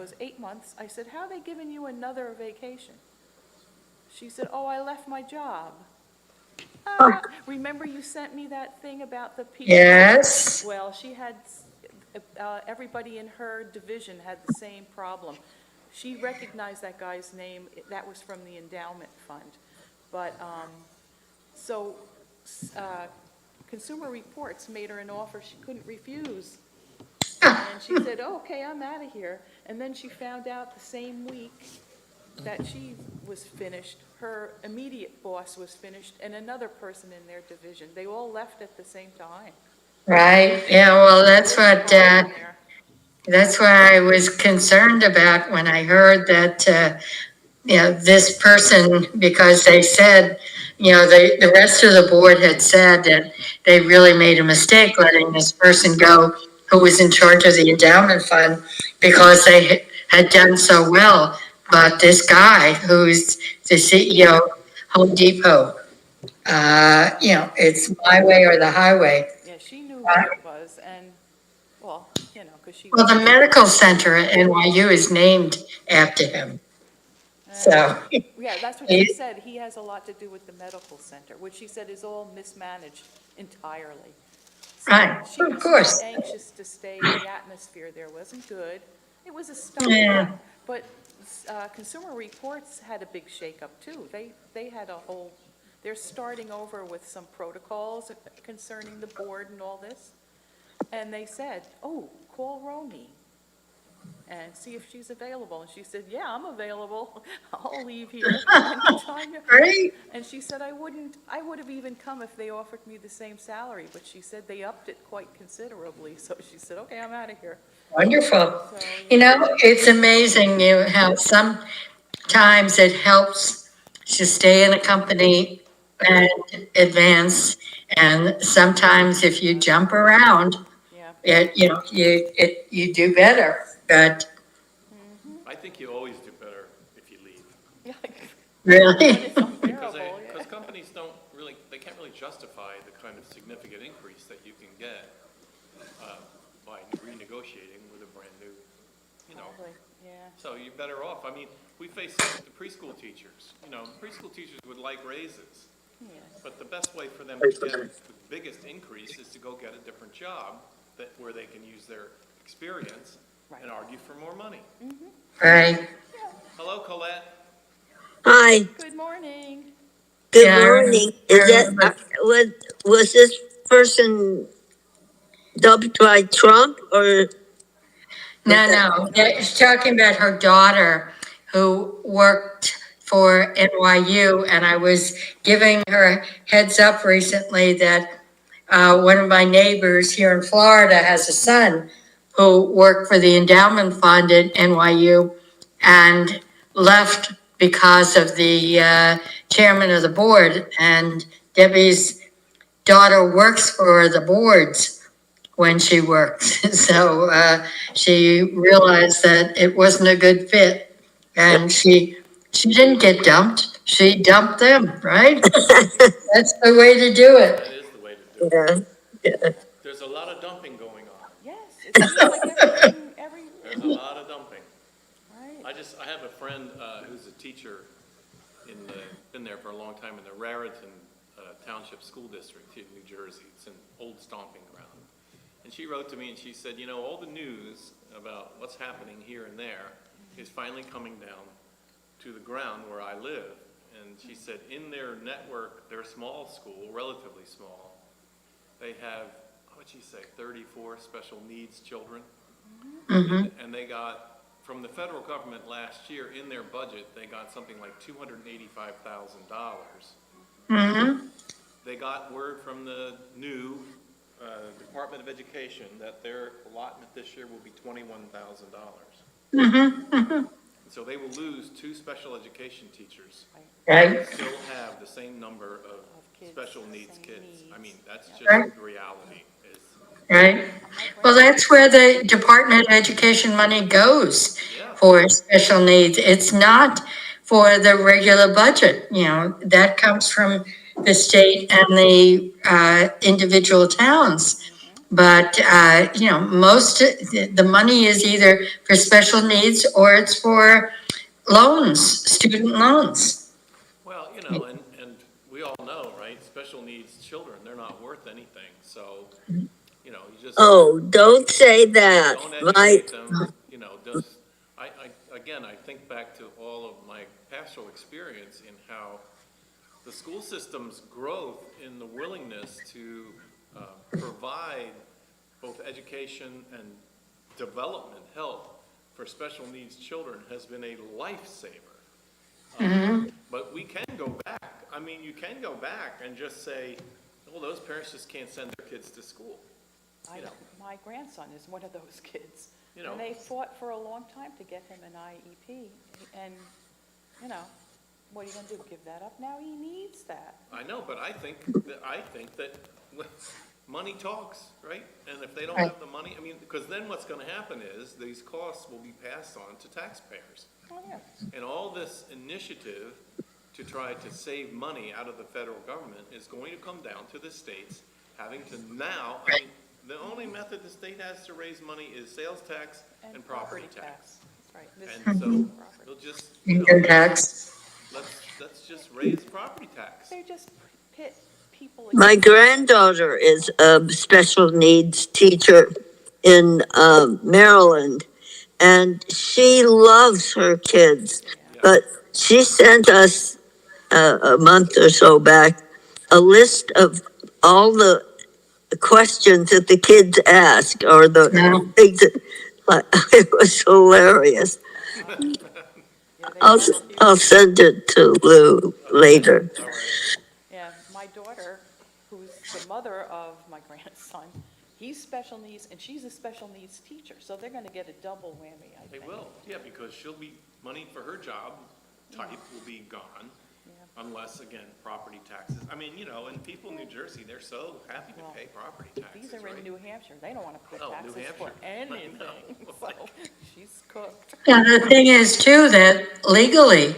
goes, 8 months. I said, how are they giving you another vacation? She said, oh, I left my job. Remember you sent me that thing about the people? Yes. Well, she had, everybody in her division had the same problem. She recognized that guy's name, that was from the endowment fund. But, so, uh, Consumer Reports made her an offer she couldn't refuse. And she said, oh, okay, I'm out of here. And then she found out the same week that she was finished, her immediate boss was finished, and another person in their division. They all left at the same time. Right. Yeah. Well, that's There's a what. problem there. That's what I was concerned about when I heard that. This person, because they said, the rest of the board had said that they really made a mistake letting this person go who was in charge of the endowment fund because they had done so well. But this guy who's the CEO, Home Depot, it's my way or the highway. Yeah, she knew who it was, and, well, because she Well, was. the medical center at NYU is named after him. So Yeah, that's what she he, said. He has a lot to do with the medical center, which she said is all mismanaged entirely. So right, she of was not course. anxious to stay. The atmosphere there wasn't good. It was a Yeah. startup. But Consumer Reports had a big shakeup too. They had a whole, they're starting over with some protocols concerning the board and all this. And they said, oh, call Romy and see if she's available. And she said, yeah, I'm available. I'll leave here anytime. Great. And she said, I would have even come if they offered me the same salary, but she said they upped it quite considerably. So she said, okay, I'm out of here. Wonderful. So, It's amazing how sometimes it helps to stay in a company and advance. And sometimes if you jump around, yeah. you do better. But I think you always do better if you leave. Yeah. really, When it's Because unbearable, yeah. companies they can't really justify the kind of significant increase that you can get by renegotiating with a brand new, Probably, yeah. So you're better off. I mean, we face the preschool teachers. Preschool teachers would like raises, Yes. but the best way for them to get the biggest increase is to go get a different job where they can use their experience and argue for more money. right? Hello, Colette. Hi, Good morning. good Yeah, morning. Is that, was this person dubbed by Trump or? No. She's talking about her daughter who worked for NYU, and I was giving her heads up recently that one of my neighbors here in Florida has a son who worked for the endowment fund at NYU and left because of the chairman of the board. And Debbie's daughter works for the boards when she works. So she realized that it wasn't a good fit, and she didn't get dumped. She dumped them, right? That's the way to do it. That is the way to do it. Yeah. There's a lot of dumping going on. Yes, it seems like There's a lot of dumping. right. I have a friend who's a teacher been there for a long time in the Raritan Township School District here in New Jersey. It's an old stomping ground. And she wrote to me and she said, all the news about what's happening here and there is finally coming down to the ground where I live. And she said in their network, they're a small school, relatively small. They have, what'd she say, 34 special needs children. And they got, from the federal government last year, in their budget, they got something like $285,000. They got word from the new Department of Education that their allotment this year will be $21,000. So they will lose 2 special education teachers. Right. Still have the same number of special needs kids. I mean, that's just Right. the reality. Right. Well, that's where the Department of Education money goes for special needs. It's not for the regular budget. That comes from the state and the individual towns. But, most, the money is either for special needs or it's for loans, student loans. Well, and we all know, right, special needs children, they're not worth anything, so, you just Oh, don't say that. don't My, educate them, just, again, I think back to all of my pastoral experience in how the school system's growth in the willingness to provide both education and development help for special needs children has been a lifesaver. But we can go back. I mean, you can go back and just say, well, those parents just can't send their kids to school. My grandson is one of those kids. You know. And they fought for a long time to get him an IEP. And, what are you gonna do, give that up now? He needs that. I know, but I think that money talks, right? And if they don't Right. have the money, I mean, because then what's gonna happen is these costs will be passed on to taxpayers. Oh, yeah. And all this initiative to try to save money out of the federal government is going to come down to the states having to now, I mean, the only method the state has to raise money is sales tax and property tax. That's right. This And is so property. they'll just, Income tax. let's just raise property tax. They just pit people. my against- granddaughter is a special needs teacher in Maryland, and she loves her kids. But she sent us a month or so back a list of all the questions that the kids ask, or the Yeah. things that, like, it was hilarious. Yeah, they I'll, ask you- I'll send it to Lou later. All right. Yeah, my daughter, who's the mother of my grandson, he's special needs, and she's a special needs teacher, so they're gonna get a double whammy, I They think. will, yeah, because money for her job type will be gone Yeah. unless, again, property taxes. I mean, and people in New Jersey, they're so happy to Well, pay property taxes, These are in right? New Hampshire, they don't wanna pay Oh, New taxes for Hampshire. I know. anything, so she's cooked. Yeah, the thing is too, that legally,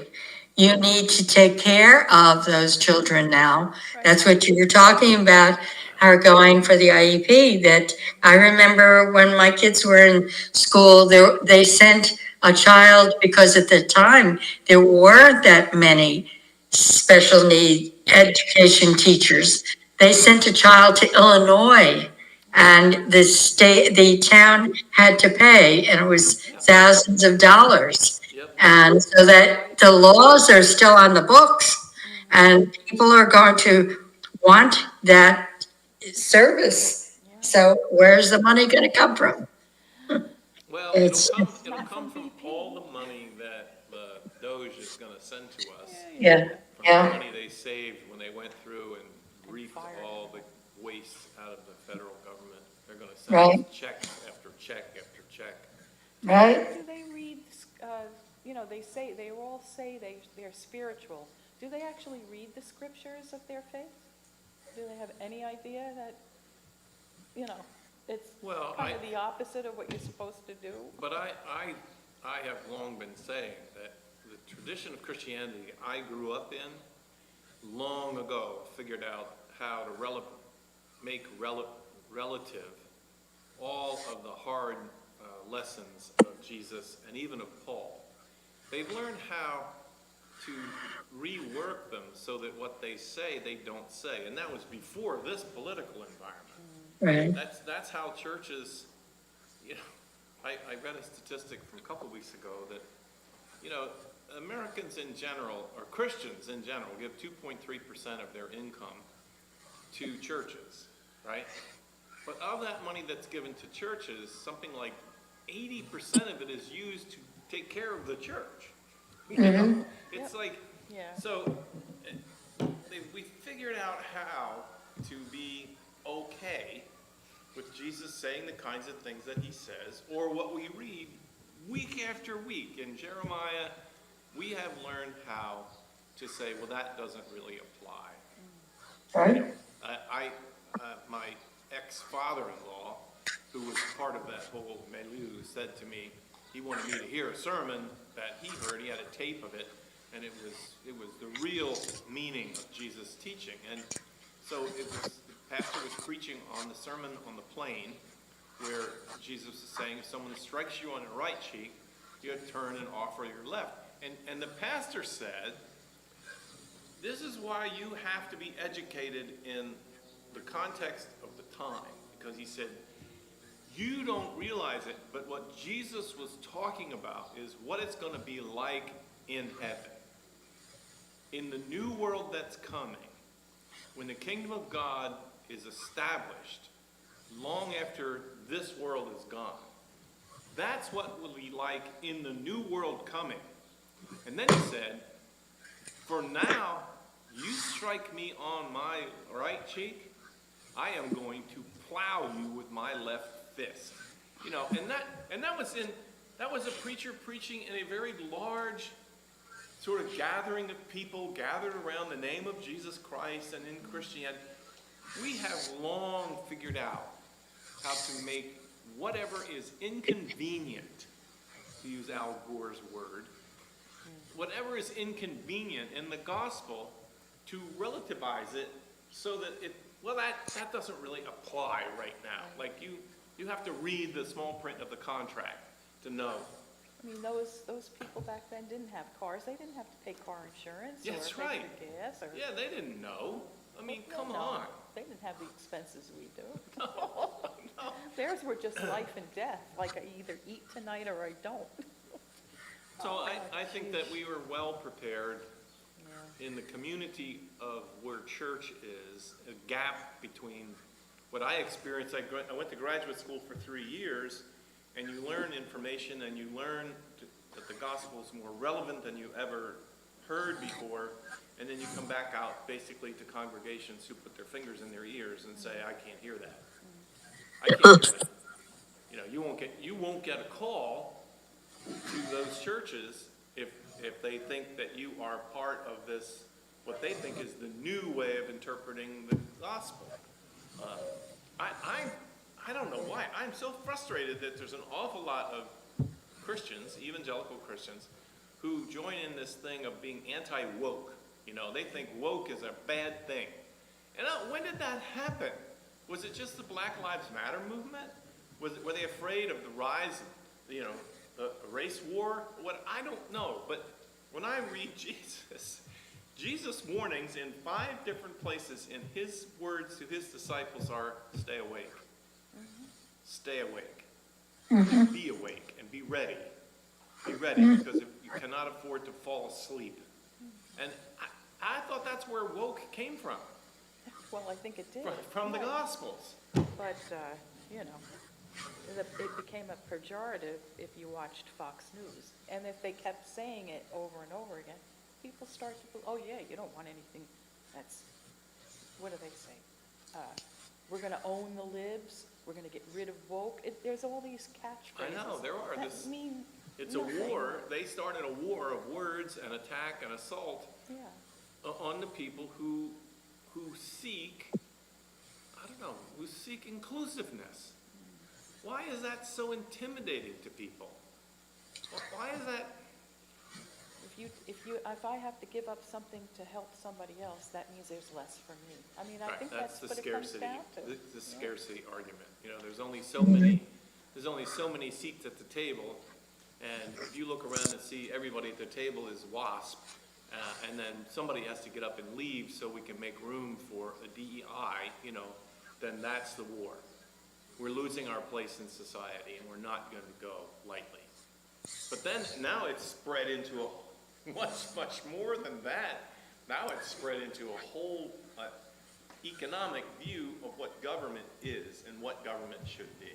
you need to take care of those children now. That's what you were talking about, are going for the IEP, that I remember when my kids were in school, they sent a child, because at the time, there weren't that many special need education teachers. They sent a child to Illinois, and the town had to pay, and it was thousands of dollars. Yep, And so that the laws are still on the books, and people are going to want that service. So where's the money gonna come from? well, It's- it'll Not come from from BP. all the money that the Doge is gonna send to us. Yeah, From the yeah, money they saved when they went through and reaped fired all the waste out of the federal government. They're gonna Right. send us check after check after check. right? Do they read, they all say they're spiritual. Do they actually read the scriptures of their faith? Do they have any idea that, it's Well, kind of the opposite of what you're supposed to do? But I have long been saying that the tradition of Christianity I grew up in long ago figured out how to make relative all of the hard lessons of Jesus and even of Paul. They've learned how to rework them so that what they say, they don't say. And that was before this political environment. Right. That's how churches, I read a statistic from a couple weeks ago that, Americans in general, or Christians in general, give 2.3% of their income to churches, right? But of that money that's given to churches, something like 80% of it is used to take care of the church. It's like, Yeah. so we figured out how to be okay with Jesus saying the kinds of things that he says, or what we read week after week. In Jeremiah, we have learned how to say, well, that doesn't really apply. Right. My ex-father-in-law, who was part of that whole milieu, said to me, he wanted me to hear a sermon that he heard. He had a tape of it, and it was the real meaning of Jesus' teaching. And so pastor was preaching on the Sermon on the Plain, where Jesus is saying, if someone strikes you on your right cheek, you have to turn and offer your left. And the pastor said, this is why you have to be educated in the context of the time. Because he said, you don't realize it, but what Jesus was talking about is what it's going to be like in heaven. In the new world that's coming, when the kingdom of God is established, long after this world is gone. That's what will be like in the new world coming. And then he said, for now, you strike me on my right cheek, I am going to plow you with my left fist. You know, and that was a preacher preaching in a very large sort of gathering of people gathered around the name of Jesus Christ and in Christianity. We have long figured out how to make whatever is inconvenient, to use Al Gore's word, whatever is inconvenient in the gospel, to relativize it so that that doesn't really apply right now. Like you have to read the small print of the contract to know. I mean, those people back then didn't have cars. They didn't have to pay car insurance That's or right. pay for gas. Or, Yeah, they didn't know. I mean, No, come no. on. They didn't have the expenses we do. No. Theirs were just life and death, like I either eat tonight or I don't. So I think that we were well prepared Yeah. in the community of where church is, a gap between what I experienced. I went to graduate school for 3 years, and you learn information and you learn that the gospel is more relevant than you ever heard before, and then you come back out basically to congregations who put their fingers in their ears and say, I can't hear that. I can't hear that. You know, you won't get a call to those churches if they think that you are part of this, what they think is the new way of interpreting the gospel. I don't know why. I'm so frustrated that there's an awful lot of Christians, evangelical Christians, who join in this thing of being anti-woke. You know, they think woke is a bad thing. And when did that happen? Was it just the Black Lives Matter movement? Were they afraid of the rise of, you know, the race war? What, I don't know. But when I read Jesus' warnings in 5 different places, in his words to his disciples are, stay awake. Stay awake. And be awake and be ready. Be ready, because you cannot afford to fall asleep. And I thought that's where woke came from. Well, I think it did. From the Yeah. Gospels. But, you know, it became a pejorative if you watched Fox News. And if they kept saying it over and over again, people start to, oh yeah, you don't want anything that's, what do they say? We're going to own the libs. We're going to get rid of woke. There's all these catchphrases. I know, there are. That mean It's nothing. a war. They started a war of words and attack and assault Yeah. on the people who seek, I don't know, who seek inclusiveness. Why is that so intimidating to people? Why is that? If I have to give up something to help somebody else, that means there's less for me. I mean, I think that's the what it comes scarcity, down to. the scarcity argument. You know, there's only so many seats at the table, and if you look around and see everybody at the table is WASP, and then somebody has to get up and leave so we can make room for a DEI, you know, then that's the war. We're losing our place in society, and we're not going to go lightly. But then, now it's spread into a much more than that. Now it's spread into a whole economic view of what government is and what government should be.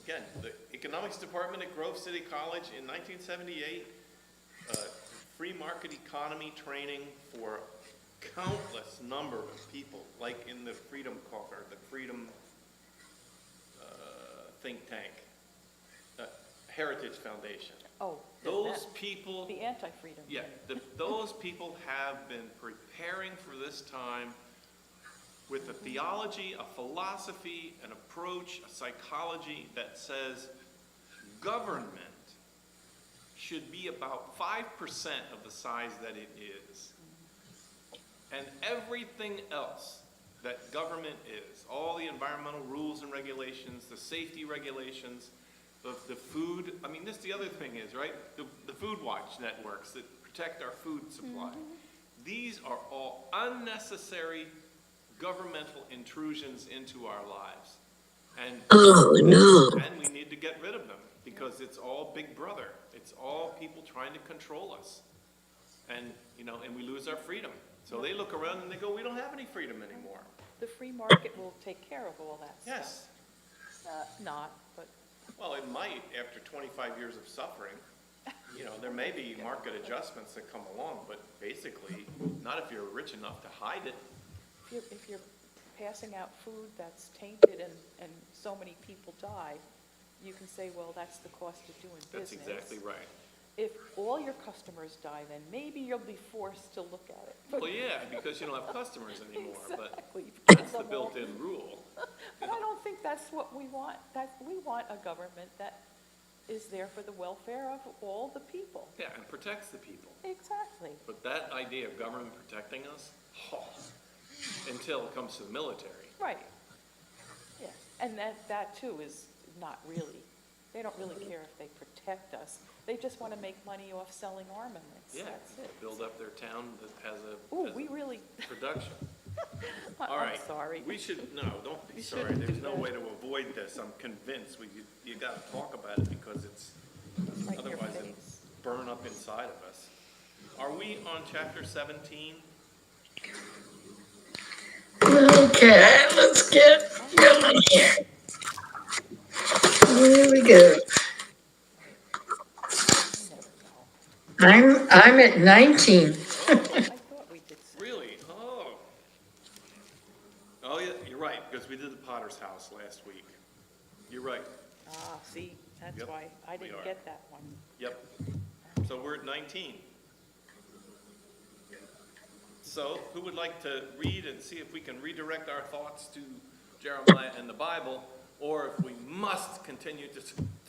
Again, the economics department at Grove City College in 1978, free market economy training for countless number of people, like in the Freedom Caucus, the Freedom think tank, Heritage Foundation. Oh, Those people, the anti-freedom. yeah, those people have been preparing for this time with a theology, a philosophy, an approach, a psychology that says government should be about 5% of the size that it is. And everything else that government is, all the environmental rules and regulations, the safety regulations, the food, I mean, this the other thing is, right? The food watch networks that protect our food supply. These are all unnecessary governmental intrusions into our lives. And, Oh, no. and we need to get rid of them because it's all Big Brother. It's all people trying to control us. And, you know, and we lose our freedom. So they look around and they go, we don't have any freedom anymore. The free market will take care of all that stuff. Yes. Not, but Well, it might after 25 years of suffering. You know, there may be market adjustments that come along, but basically, not if you're rich enough to hide it. if you're passing out food that's tainted and so many people die, you can say, well, that's the cost of doing That's business. exactly right. If all your customers die, then maybe you'll be forced to look at it. But Well, yeah, because you don't have customers anymore, but exactly. that's the built-in rule. But I don't think that's what we want. We want a government that is there for the welfare of all the people. Yeah, and protects the people. Exactly. But that idea of government protecting us, until it comes to the military. Right. Yeah, and that too is not really, they don't really care if they protect us. They just want to make money off selling armaments. Yeah, That's it. build up their town that has Ooh, a we really, production. I'm All right. sorry. We should, no, don't be We sorry. shouldn't There's do no that. way to avoid this. I'm convinced. You gotta talk about it because it's, Right in your otherwise it'll face. burn up inside of us. Are we on chapter 17? Okay, let's get going here. Here we go. I never know. I'm at 19. I thought we did some. Really? Oh. Oh, yeah, you're right, because we did the Potter's house last week. You're right. See, that's Yep, why I we didn't are. get that one. Yep. So we're at 19. So who would like to read and see if we can redirect our thoughts to Jeremiah and the Bible, or if we must continue to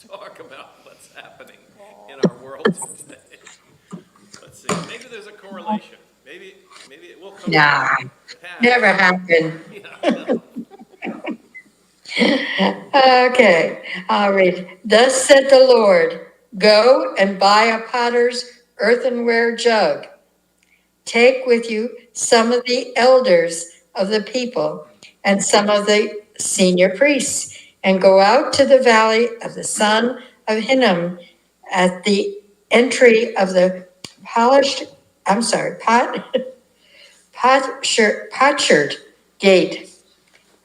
talk about what's happening in our world today? Let's see, maybe there's a correlation. Maybe it will come. Nah, It has. never happened. Yeah, I know. Okay, I'll read. Thus said the Lord, go and buy a potter's earthenware jug. Take with you some of the elders of the people and some of the senior priests, and go out to the valley of the son of Hinnom at the entry of the potsherd gate,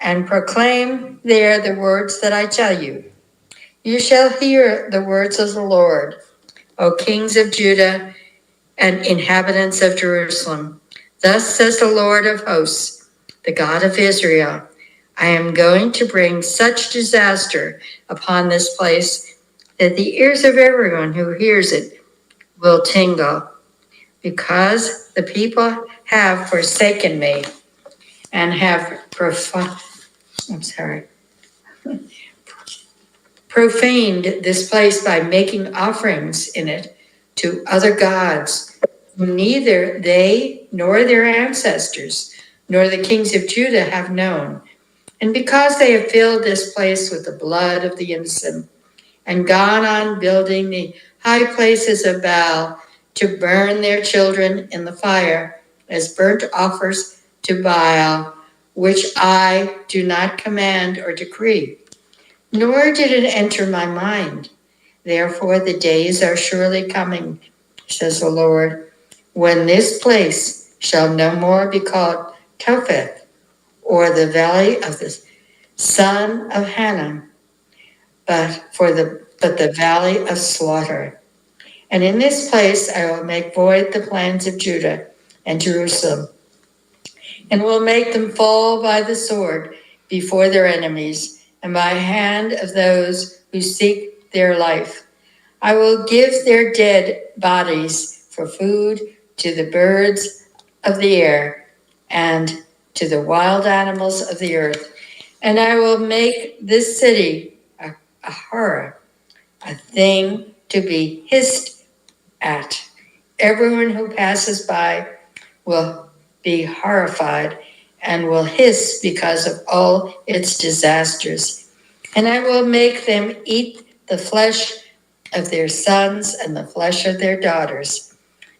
and proclaim there the words that I tell you. You shall hear the words of the Lord, O kings of Judah and inhabitants of Jerusalem. Thus says the Lord of hosts, the God of Israel, I am going to bring such disaster upon this place that the ears of everyone who hears it will tingle, because the people have forsaken me and have profaned this place by making offerings in it to other gods, whom neither they nor their ancestors nor the kings of Judah have known. And because they have filled this place with the blood of the innocent and gone on building the high places of Baal to burn their children in the fire as burnt offers to Baal, which I do not command or decree, nor did it enter my mind. Therefore the days are surely coming, says the Lord, when this place shall no more be called Topheth, or the valley of the son of Hannon, but the valley of slaughter. And in this place I will make void the plans of Judah and Jerusalem, and will make them fall by the sword before their enemies, and by hand of those who seek their life. I will give their dead bodies for food to the birds of the air and to the wild animals of the earth. And I will make this city a horror, a thing to be hissed at. Everyone who passes by will be horrified and will hiss because of all its disasters. And I will make them eat the flesh of their sons and the flesh of their daughters,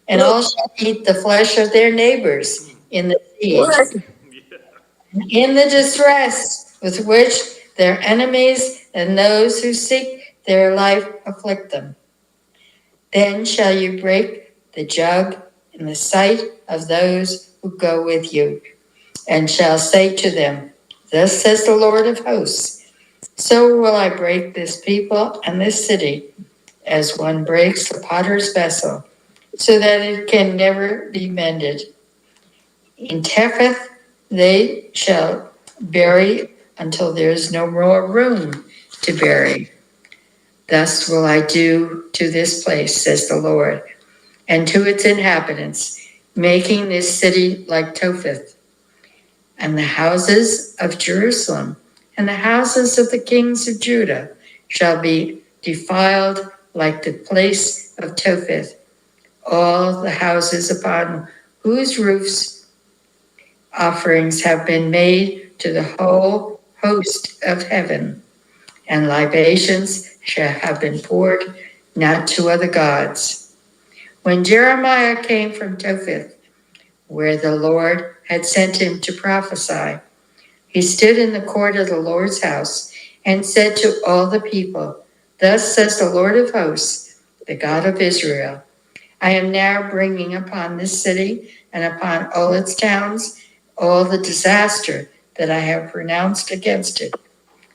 and all shall eat the flesh of their neighbors in the What? siege, in the distress with which their enemies and those who seek their life afflict them. Then shall you break the jug in the sight of those who go with you, and shall say to them, Thus says the Lord of hosts, so will I break this people and this city, as one breaks the potter's vessel, so that it can never be mended. In Tepheth they shall bury until there is no more room to bury. Thus will I do to this place, says the Lord, and to its inhabitants, making this city like Topheth, and the houses of Jerusalem and the houses of the kings of Judah shall be defiled like the place of Topheth. All the houses upon whose roofs offerings have been made to the whole host of heaven, and libations shall have been poured not to other gods. When Jeremiah came from Topheth, where the Lord had sent him to prophesy, he stood in the court of the Lord's house and said to all the people, Thus says the Lord of hosts, the God of Israel, I am now bringing upon this city and upon all its towns all the disaster that I have pronounced against it,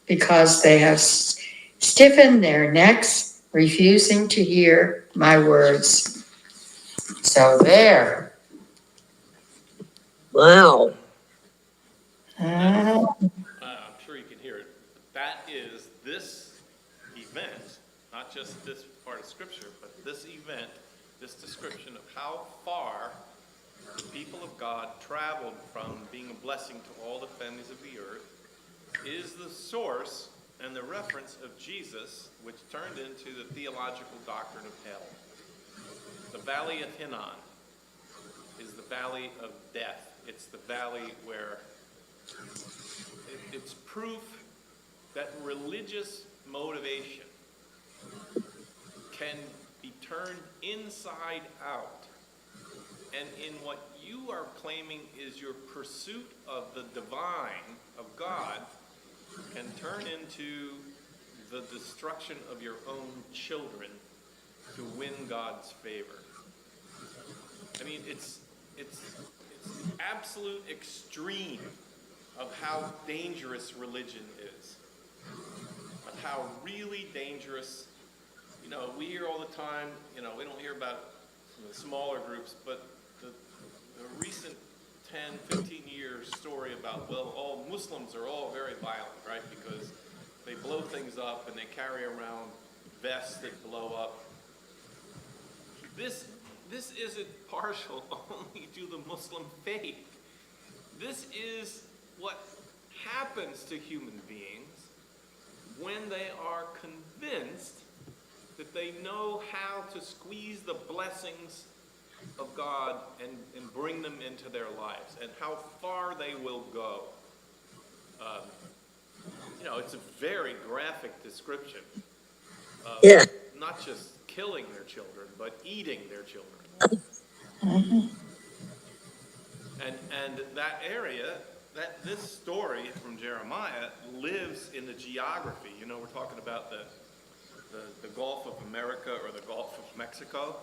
because they have stiffened their necks, refusing to hear my words. So there. Wow. Uh, I'm sure you can hear it. That is this event, not just this part of Scripture, but this event, this description of how far the people of God traveled from being a blessing to all the families of the earth, is the source and the reference of Jesus, which turned into the theological doctrine of hell. The Valley of Hinnom is the valley of death. It's the valley where it's proof that religious motivation can be turned inside out. And in what you are claiming is your pursuit of the divine, of God, can turn into the destruction of your own children to win God's favor. I mean, it's the absolute extreme of how dangerous religion is, of how really dangerous. You know, we hear all the time, you know, we don't hear about the smaller groups, but the recent 10, 15 years story about, well, all Muslims are all very violent, right? Because they blow things up and they carry around vests that blow up. This isn't partial only to the Muslim faith. This is what happens to human beings when they are convinced that they know how to squeeze the blessings of God and bring them into their lives, and how far they will go. You know, it's a very graphic description of Yeah. not just killing their children, but eating their children. And that area, this story from Jeremiah lives in the geography. You know, we're talking about the Gulf of America or the Gulf of Mexico.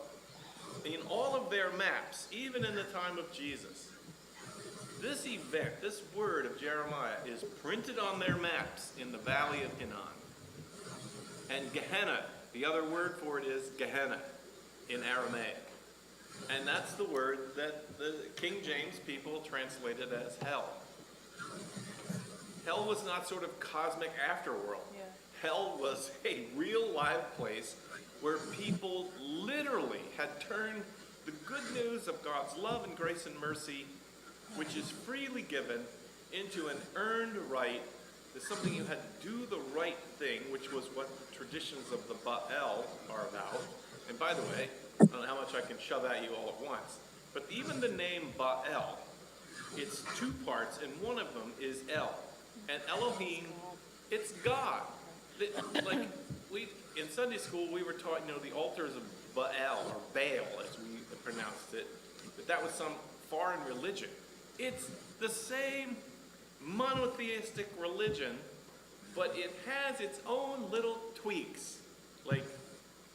In all of their maps, even in the time of Jesus, this event, this word of Jeremiah is printed on their maps in the Valley of Hinnom. And Gehenna, the other word for it is Gehenna in Aramaic. And that's the word that the King James people translated as hell. Hell was not sort of cosmic afterworld. Yeah. Hell was a real live place where people literally had turned the good news of God's love and grace and mercy, which is freely given, into an earned right. There's something you had to do the right thing, which was what the traditions of the Baal are about. And by the way, I don't know how much I can shove at you all at once, but even the name Baal it's two parts, and one of them is El. And Elohim, it's God. Like, in Sunday school, we were taught, the altars of Baal, or Baal, as we pronounced it, that was some foreign religion. It's the same monotheistic religion, but it has its own little tweaks. Like,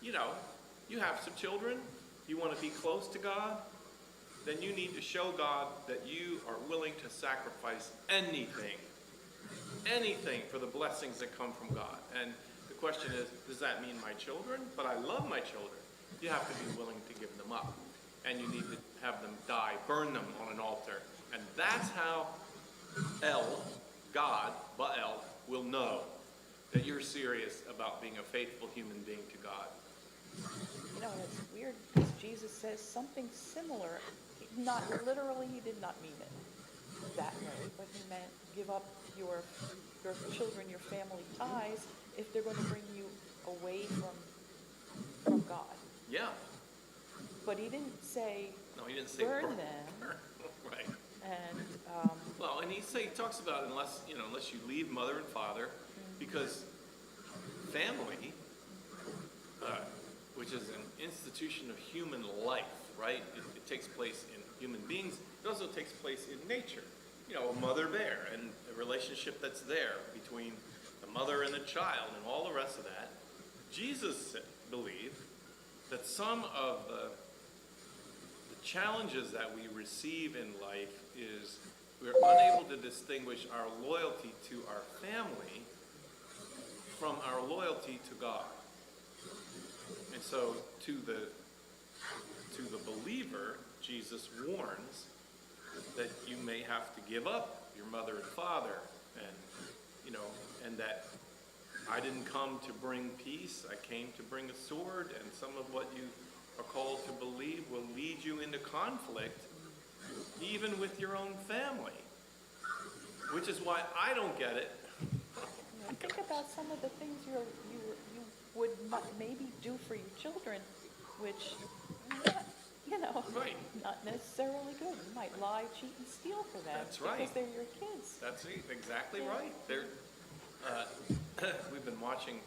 you have some children, you want to be close to God, then you need to show God that you are willing to sacrifice anything for the blessings that come from God. And the question is, does that mean my children? But I love my children. You have to be willing to give them up. And you need to have them die, burn them on an altar. And that's how God, Baal, will know that you're serious about being a faithful human being to God. It's weird because Jesus says something similar. Not literally, he did not mean it that way, but he meant give up your children, your family ties, if they're going to bring you away from God. Yeah. But he didn't say, no, he didn't say burn them. Right. And well, and he talks about unless you leave mother and father, because family, which is an institution of human life, right? It takes place in human beings. It also takes place in nature. A mother bear and the relationship that's there between the mother and the child and all the rest of that. Jesus believed that some of the challenges that we receive in life is we're unable to distinguish our loyalty to our family from our loyalty to God. And so to the believer, Jesus warns that you may have to give up your mother and father, and that I didn't come to bring peace, I came to bring a sword, and some of what you are called to believe will lead you into conflict, even with your own family, which is why I don't get it. think about some of the things you would maybe do for your children, which, Right. not necessarily good. You might lie, cheat, and steal for them. That's right. Because they're your kids. That's exactly right. We've been watching,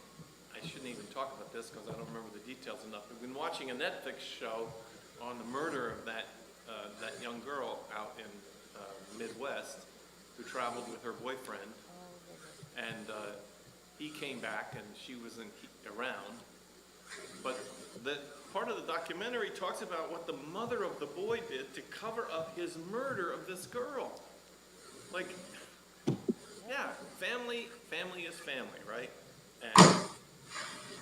I shouldn't even talk about this because I don't remember the details enough. We've been watching a Netflix show on the murder of that young girl out in Midwest who traveled with her boyfriend. And he came back and she wasn't around. But the part of the documentary talks about what the mother of the boy did to cover up his murder of this girl. Like, yeah, family is family, right? And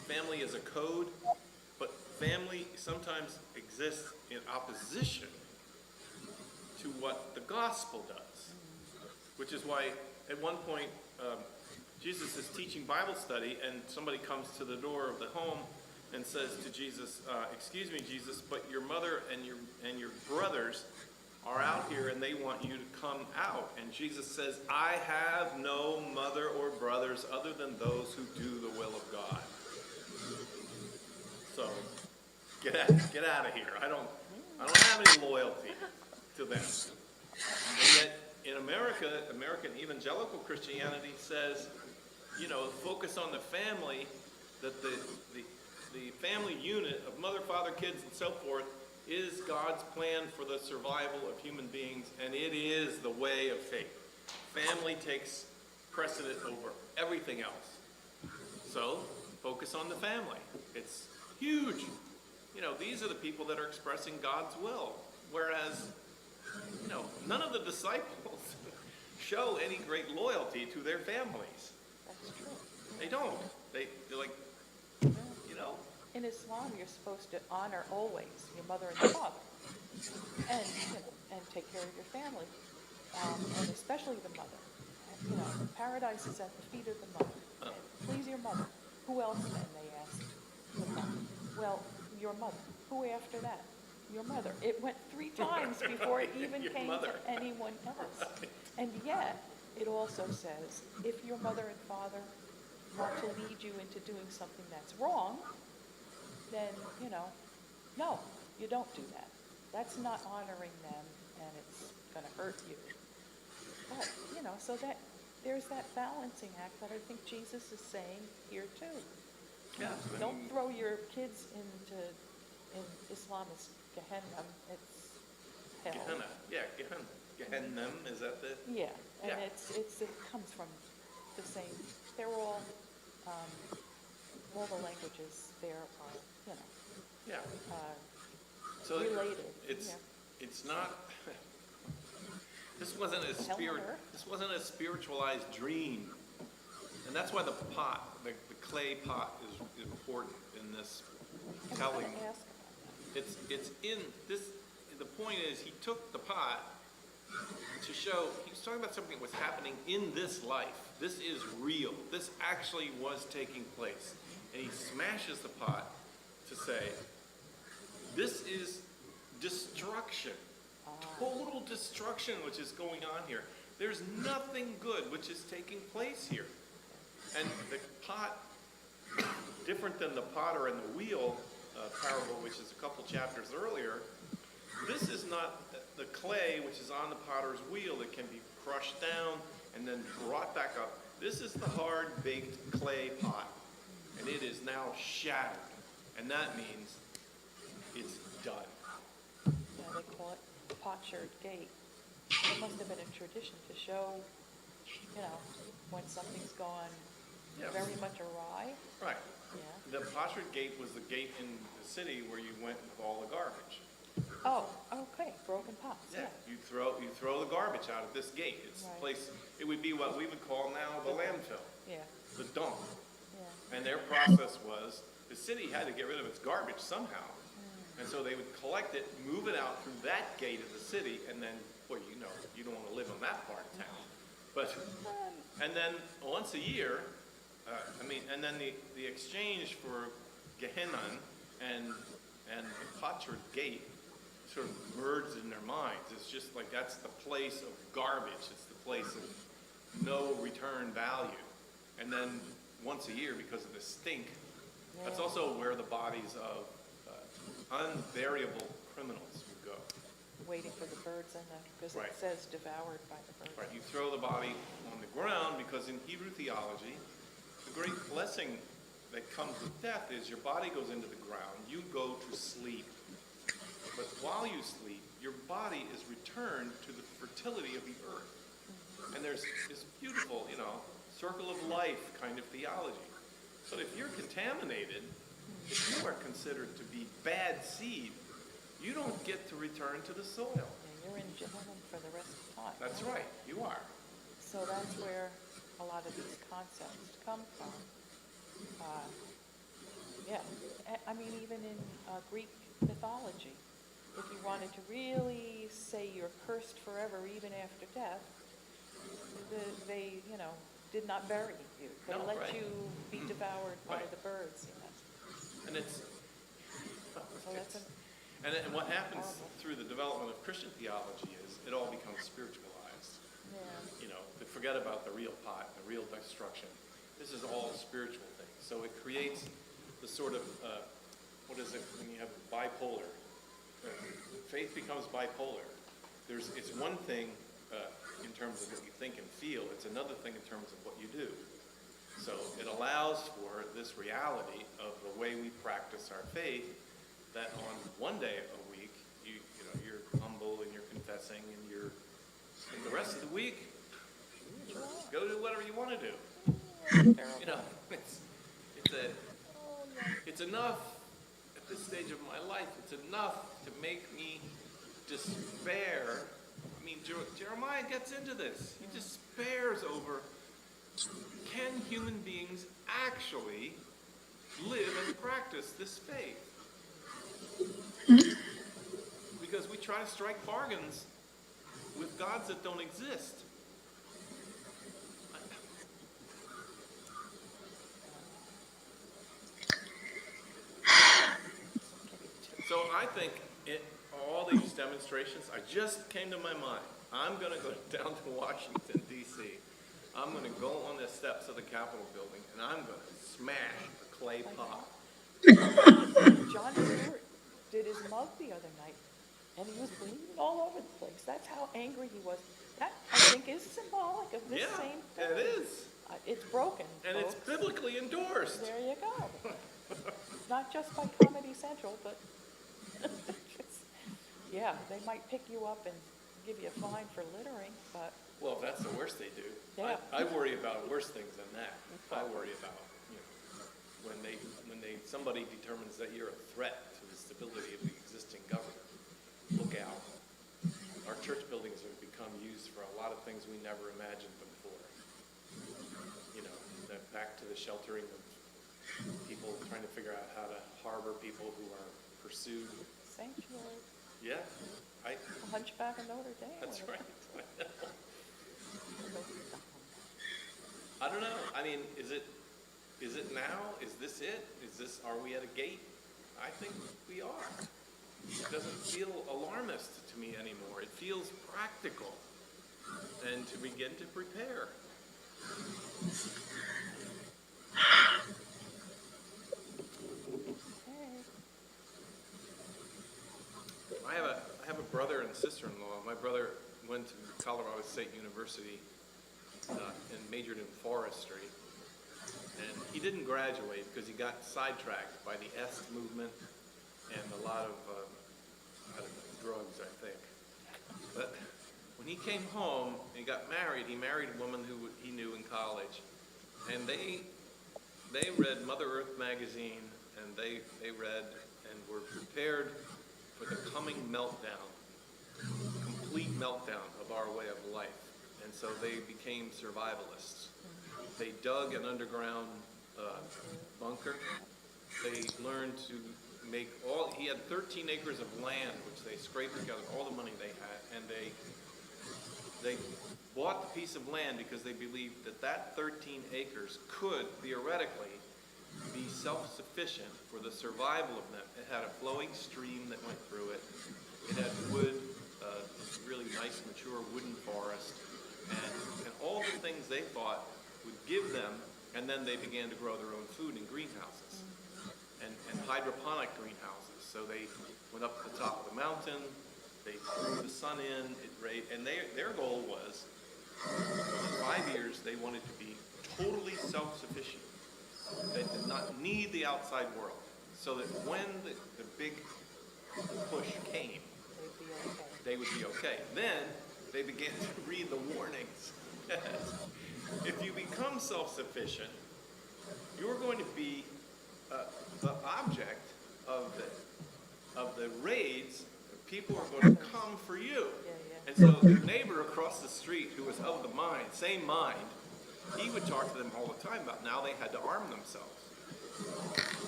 family is a code, but family sometimes exists in opposition to what the gospel does. Which is why at one point Jesus is teaching Bible study and somebody comes to the door of the home and says to Jesus, excuse me, Jesus, but your mother and your brothers are out here and they want you to come out. And Jesus says, I have no mother or brothers other than those who do the will of God. So get out of here. I don't have any loyalty to them. And yet in American evangelical Christianity says, focus on the family, that the family unit of mother, father, kids, and so forth is God's plan for the survival of human beings, and it is the way of faith. Family takes precedent over everything else. So, focus on the family. It's huge. These are the people that are expressing God's will, whereas, none of the disciples show any great loyalty to their families. That's true. They don't. They're like, In Islam, you're supposed to honor always your mother and father, and take care of your family, and especially the mother. Paradise is at the feet of the mother. And please your mother. Who else then? They asked the mother. Well, your mother. Who after that? Your mother. It went 3 times before it even came to anyone else. And yet, it also says, if your mother and father want to lead you into doing something that's wrong, then, no, you don't do that. That's not honoring them and it's gonna hurt you. But, so that, there's that balancing act that I think Jesus is saying here too. Yeah. Don't throw your kids in Islamist Gehenna, it's hell. Gehenna, yeah, Gehenna. Gehenna, is that the? Yeah, and Yeah. it comes from the same, they're all the languages there are, Yeah. So related. it's, Yeah. it's not, this wasn't Helmer. this wasn't a spiritualized dream. And that's why the pot, the clay pot is important in this I was telling. gonna ask about It's in this, the point is, he took the pot to show, he was talking about something that was happening in this life. This is real. This actually was taking place. And he smashes the pot to say, this is destruction. Total destruction which is going on here. There's nothing good which is taking place here. And the pot, different than the potter and the wheel parable, which is a couple chapters earlier, this is not the clay which is on the potter's wheel that can be crushed down and then brought back up. This is the hard-baked clay pot, and it is now shattered. And that means it's done. that. Yeah, they call it the potsherd gate. It must have been a tradition to show, when something's gone Yeah. very much awry. Right. Yeah. The potsherd gate was the gate in the city where you went with all the garbage. Oh, okay, broken pots, yeah. You throw the garbage out at this gate. It's the Right. place, it would be what we would call now the landfill, Yeah, the dump. yeah. And their process was, the city had to get rid of its garbage somehow. And so they would collect it, move it out through that gate of the city, and then, well, you don't want to live in that part of town. But, and then once a year, and then the exchange for Gehenna and the potsherd gate sort of merged in their minds. It's just like that's the place of garbage. It's the place of no return value. And then once a year, because of the stink, that's Yeah. also where the bodies of unburiable criminals would go. Waiting for the birds because Right. it says devoured by the birds. Right, you throw the body on the ground because in Hebrew theology, the great blessing that comes with death is your body goes into the ground, you go to sleep. But while you sleep, your body is returned to the fertility of the earth. And there's this beautiful, circle of life kind of theology. But if you're contaminated, if you are considered to be bad seed, you don't get to return to the soil. Yeah, you're in Gehenna for the rest of time. That's right, you are. So that's where a lot of these concepts come from. Yeah, I mean, even in Greek mythology, if you wanted to really say you're cursed forever even after death, they did not bury you. They No, let right. you be devoured by Right. the birds, And it's, So that's and what happens horrible. through the development of Christian theology is it all becomes spiritualized. Yeah. To forget about the real pot, the real destruction. This is all a spiritual thing. So it creates the sort of, what is it when you have bipolar? Faith becomes bipolar. It's one thing in terms of what you think and feel. It's another thing in terms of what you do. So it allows for this reality of the way we practice our faith, that on one day a week, you're humble and you're confessing and and the rest of the week, go do whatever you want to do. It's enough at this stage of my life, it's enough to make me despair. I mean, Jeremiah gets into this. He despairs over, can human beings actually live and practice this faith? Because we try to strike bargains with gods that don't exist. So I think all these demonstrations, I just came to my mind. I'm going to go down to Washington, D.C. I'm going to go on the steps of the Capitol building, and I'm going to smash a clay pot. John Stewart did his mug the other night. and he was bleeding all over the place. That's how angry he was. That, I think, is symbolic of this Yeah, same it thing. is. It's broken, And it's folks. biblically endorsed. There you go. Not just by Comedy Central, but, yeah, they might pick you up and give you a fine for littering, but, Well, if that's the worst they do. Yeah. I worry about worse things than that. I worry about, when somebody determines that you're a threat to the stability of the existing government. Look out. Our church buildings have become used for a lot of things we never imagined before. Back to the sheltering of people trying to figure out how to harbor people who are pursued. sanctuary, Yeah, Hunchback of Notre Dame. that's right. I don't know. I mean, is it now? Is this it? Are we at a gate? I think we are. It doesn't feel alarmist to me anymore. It feels practical and to begin to prepare. I have a brother and sister-in-law. My brother went to Colorado State University and majored in forestry. And he didn't graduate because he got sidetracked by the est movement and a lot of, drugs, I think. But when he came home and he got married, he married a woman who he knew in college. And they read Mother Earth magazine, and they read and were prepared for the coming meltdown, complete meltdown of our way of life. And so they became survivalists. They dug an underground bunker. They learned to make he had 13 acres of land, which they scraped together, all the money they had, and they bought the piece of land because they believed that 13 acres could theoretically be self-sufficient for the survival of them. It had a flowing stream that went through it. It had wood, really nice, mature wooden forest, and all the things they thought would give them, and then they began to grow their own food in greenhouses, and hydroponic greenhouses. So they went up to the top of the mountain, they threw the sun in, and their goal was, in 5 years, they wanted to be totally self-sufficient. They did not need the outside world, so that when the big push came, they would be okay. Then they began to read the warnings. If you become self-sufficient, you're going to be the object of the raids. People are going to come for you. And so their neighbor across the street, who was of the mind, same mind, he would talk to them all the time about now they had to arm themselves.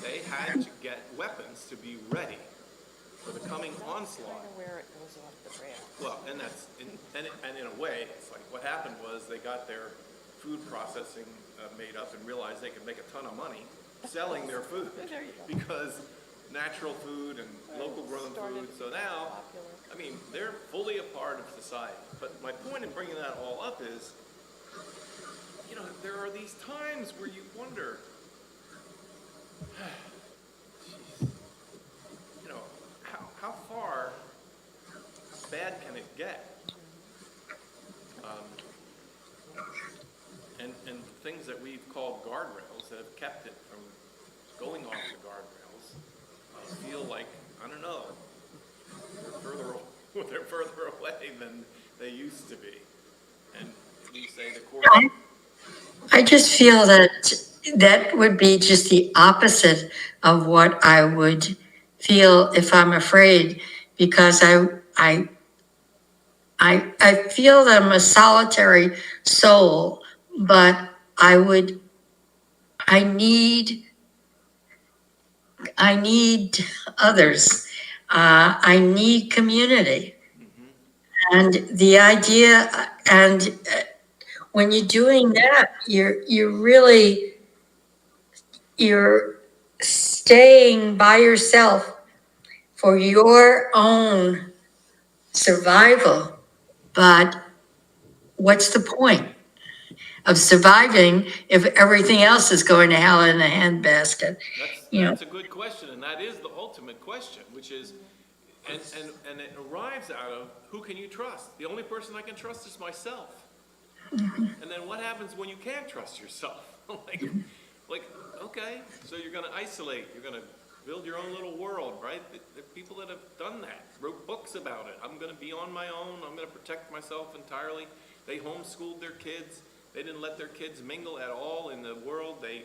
They had to get weapons to be ready for the coming onslaught. Kind of where it goes off the rail. Well, and that's and in a way, it's like what happened was they got their food processing made up and realized they could make a ton of money selling their food There you go. because natural food and local grown food. So now, I mean, they're fully a part of society. But my point in bringing that all up is, there are these times where you wonder, how far, how bad can it get? And things that we've called guardrails that have kept it from going off the guardrails feel like, I don't know, they're further away than they used to be. And we say the court. I just feel that would be just the opposite of what I would feel if I'm afraid, because I feel that I'm a solitary soul, but I need others. I need community. And the idea, and when you're doing that, you're staying by yourself for your own survival. But what's the point of surviving if everything else is going to hell in a handbasket? That's a good question, and that is the ultimate question, which is, And it arrives out of, who can you trust? The only person I can trust is myself. And then what happens when you can't trust yourself? like, okay, so you're gonna isolate, you're gonna build your own little world, right? The people that have done that, wrote books about it. I'm gonna be on my own, I'm gonna protect myself entirely. They homeschooled their kids. They didn't let their kids mingle at all in the world. They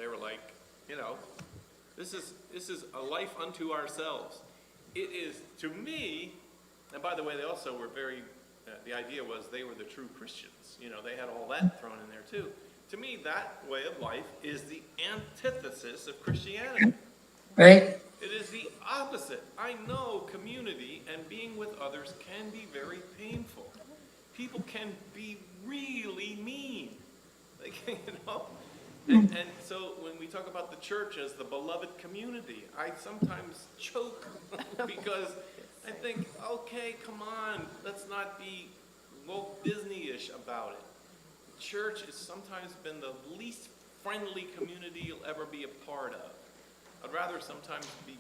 were like, you know, this is a life unto ourselves. It is, to me, and by the way, they also were very, the idea was they were the true Christians. You know, they had all that thrown in there too. To me, that way of life is the antithesis of Christianity. Right? It is the opposite. I know community and being with others can be very painful. People can be really mean. They can, you know? And so when we talk about the church as the beloved community, I sometimes choke because I think, okay, come on, let's not be Walt Disney-ish about it. The church has sometimes been the least friendly community you'll ever be a part of. I'd rather sometimes be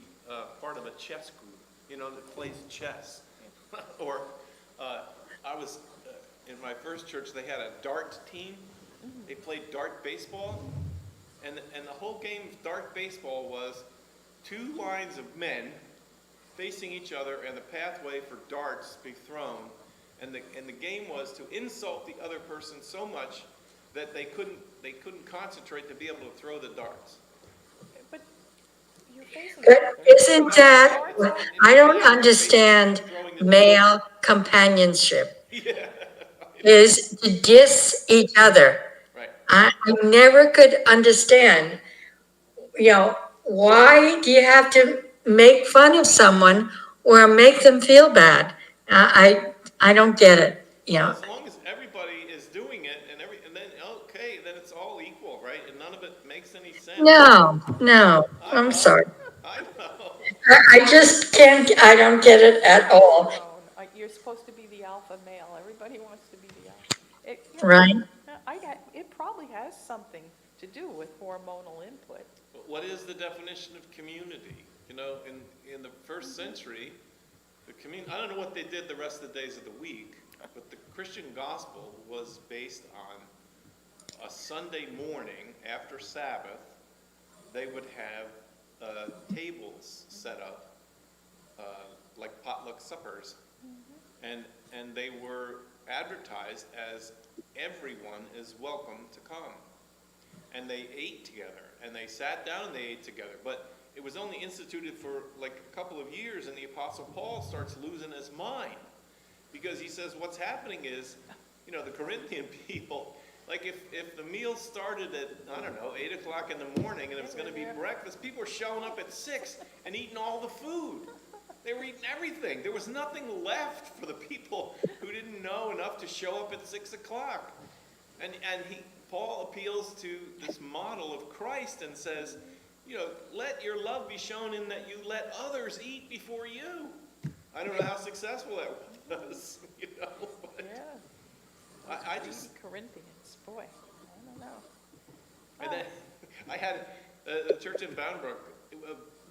part of a chess group, you know, that plays chess. Or I was, in my first church, they had a dart team. They played dart baseball. And the whole game of dart baseball was 2 lines of men facing each other and the pathway for darts be thrown. And the game was to insult the other person so much that they couldn't concentrate to be able to throw the darts. But you're facing But each other. isn't that, I don't understand male companionship, Yeah. is to diss each other. Right. I never could understand, you know, why do you have to make fun of someone or make them feel bad? I don't get it, you Well, know. as long as everybody is doing it and then okay, then it's all equal, right? And none of it makes any sense. No, I I'm know. sorry. I know. I just can't, I don't get it at all, You're supposed to be the alpha male. Everybody wants to be the alpha. right? It probably has something to do with hormonal input. But what is the definition of community? You know, in the first century, the community, I don't know what they did the rest of the days of the week, but the Christian gospel was based on a Sunday morning after Sabbath. They would have tables set up, like potluck suppers, and they were advertised as everyone is welcome to come. And they ate together, and they sat down and they ate together. But it was only instituted for like a couple of years, and the Apostle Paul starts losing his mind. Because he says what's happening is, you know, the Corinthian people, like if the meal started at, I don't know, 8 o'clock in the morning and it was going to be breakfast, people were showing up at 6 and eating all the food. They were eating everything. There was nothing left for the people who didn't know enough to show up at 6 o'clock. And Paul appeals to this model of Christ and says, you know, let your love be shown in that you let others eat before you. I don't know how successful that was, you know. But Yeah. I just, Corinthians, boy, I don't know. and then I had a church in Boundbrook,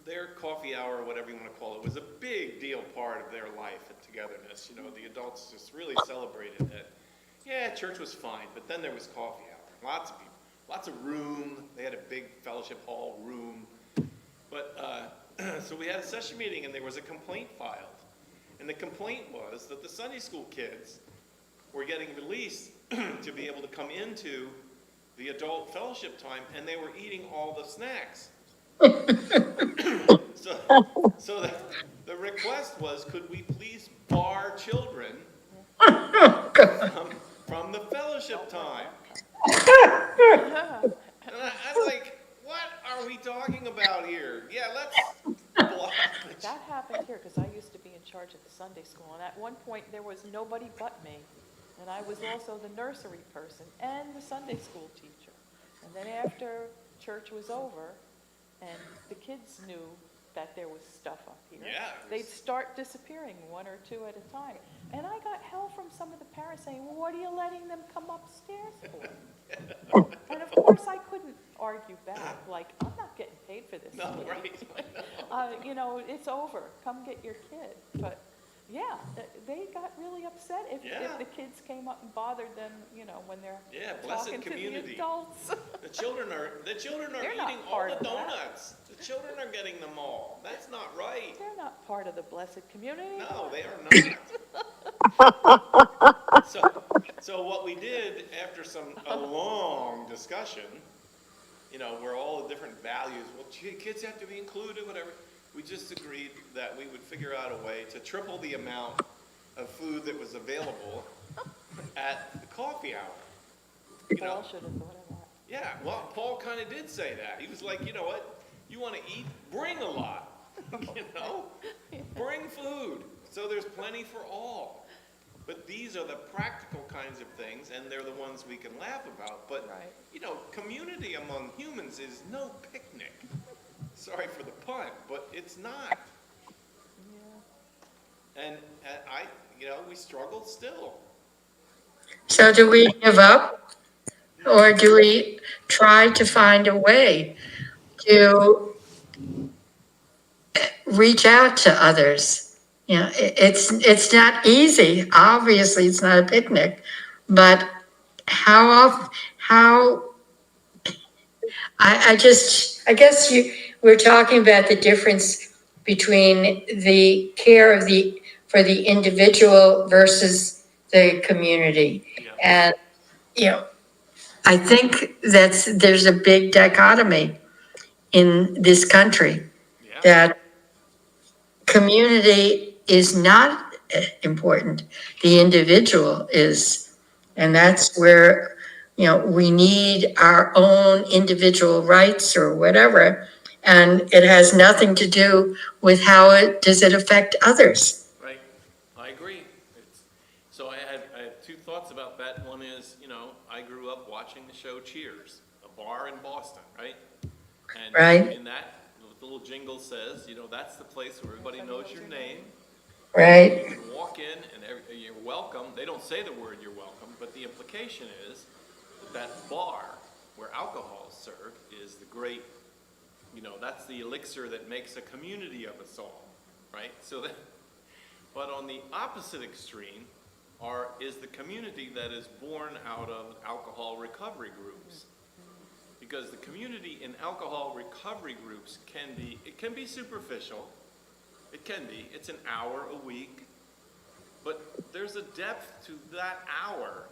their coffee hour, or whatever you want to call it, was a big deal part of their life and togetherness. You know, the adults just really celebrated that. Yeah, church was fine, but then there was coffee hour. Lots of people, lots of room. They had a big fellowship hall room. But so we had a session meeting, and there was a complaint filed. And the complaint was that the Sunday school kids were getting released to be able to come into the adult fellowship time, and they were eating all the snacks. So the request was, could we please bar children from the fellowship time? And I'm like, what are we talking about here? Yeah, let's block the That happened here, because I used to be in charge of the Sunday school, and at one point, there was nobody but me. And I was also the nursery person and the Sunday school teacher. And then after church was over, and the kids knew that there was stuff up here, Yeah, it was- they'd start disappearing, 1 or 2 at a time. And I got hell from some of the parents saying, well, what are you letting them come upstairs for? And of course, I couldn't argue back, like, I'm not getting paid for this. No, right. You know, it's over, come get your kid. But, yeah, they got really upset if Yeah. the kids came up and bothered them, you know, when they're Yeah, blessed talking to the community. adults. The children are They're not eating all part the of that. donuts. The children are getting them all. That's not right. They're not part of the blessed community. No, they are not. So what we did after a long discussion, you know, where all the different values, well, kids have to be included, whatever. We just agreed that we would figure out a way to triple the amount of food that was available at the coffee hour. You know? Paul should have thought of that. Yeah, well, Paul kind of did say that. He was like, you know what? You want to eat? Bring a lot. You know? Bring food. So there's plenty for all. But these are the practical kinds of things, and they're the ones we can laugh about. But, Right. you know, community among humans is no picnic. Sorry for the pun, but it's not. Yeah. And you know, we struggle still. So do we give up, or do we try to find a way to reach out to others? You know, it's not easy. Obviously, it's not a picnic, but how I guess we're talking about the difference between the care for the individual versus the community. Yeah. And, you know, I think there's a big dichotomy in this country Yeah. that community is not important. The individual is. And that's where, you know, we need our own individual rights or whatever. And it has nothing to do with does it affect others? Right, I agree. So I had two thoughts about that. One is, you know, I grew up watching the show Cheers, a bar in Boston, right? And Right. in that, the little jingle says, you know, that's the place where everybody knows your name. Right? You can walk in and you're welcome. They don't say the word you're welcome, but the implication is that bar where alcohol is served is the great, you know, that's the elixir that makes a community of us all, right? But on the opposite extreme is the community that is born out of alcohol recovery groups. Because the community in alcohol recovery groups can be superficial. It can be. It's an hour a week. But there's a depth to that hour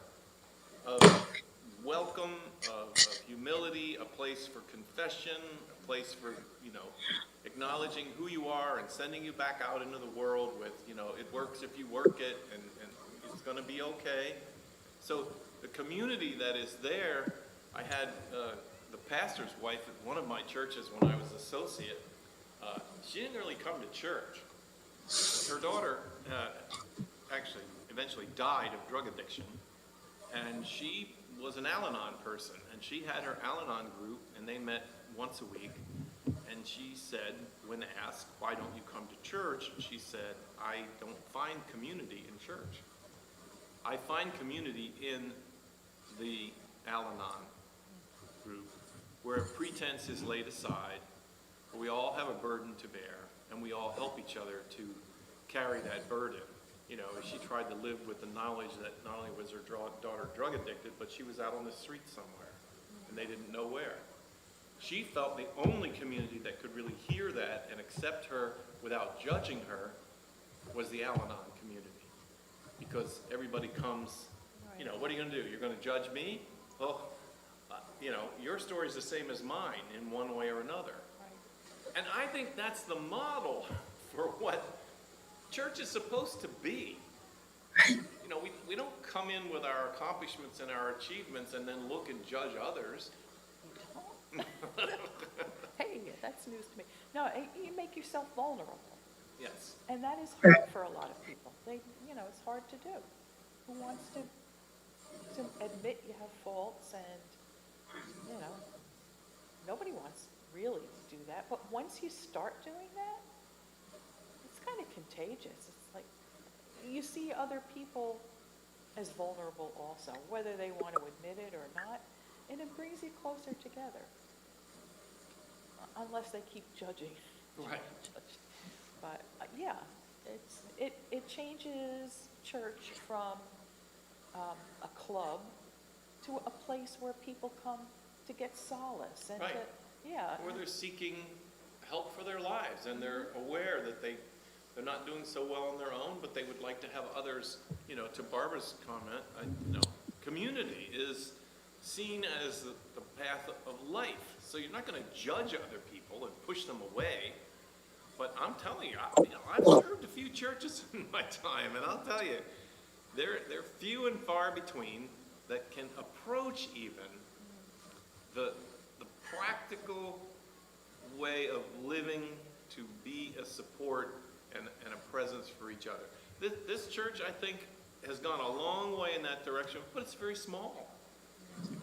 of welcome, of humility, a place for confession, a place for, you know, acknowledging who you are and sending you back out into the world with, you know, it works if you work it and it's going to be okay. So the community that is there, I had the pastor's wife at one of my churches when I was associate. She didn't really come to church. Her daughter actually eventually died of drug addiction, and she was an Al-Anon person, and she had her Al-Anon group, and they met once a week. And she said, when asked, why don't you come to church? She said, I don't find community in church. I find community in the Al-Anon group, where pretense is laid aside, where we all have a burden to bear, and we all help each other to carry that burden. You know, she tried to live with the knowledge that not only was her daughter drug addicted, but she was out on the street somewhere, and they didn't know where. She felt the only community that could really hear that and accept her without judging her was the Al-Anon community. Because everybody comes, you know, what are you going to do? You're going to judge me? Well, you know, your story is the same as mine in one way or another. And I think that's the model for what church is supposed to be. You know, we don't come in with our accomplishments and our achievements and then look and judge others. Hey, that's news to me. No, you make yourself vulnerable. Yes. And that is hard for a lot of people. You know, it's hard to do. Who wants to admit you have faults and, you know, nobody wants really to do that. But once you start doing that, it's kind of contagious. It's like, you see other people as vulnerable also, whether they want to admit it or not, and it brings you closer together. Unless they keep judging. Right. But, yeah, it changes church from a club to a place where people come to get solace and to, Right. yeah. Or they're seeking help for their lives, and they're aware that they're not doing so well on their own, but they would like to have others, to Barbara's comment, community is seen as the path of life. So you're not going to judge other people and push them away. But I'm telling you, I've served a few churches in my time, and I'll tell you, they're few and far between that can approach even the practical way of living to be a support and a presence for each other. This church, I think, has gone a long way in that direction, but it's very small.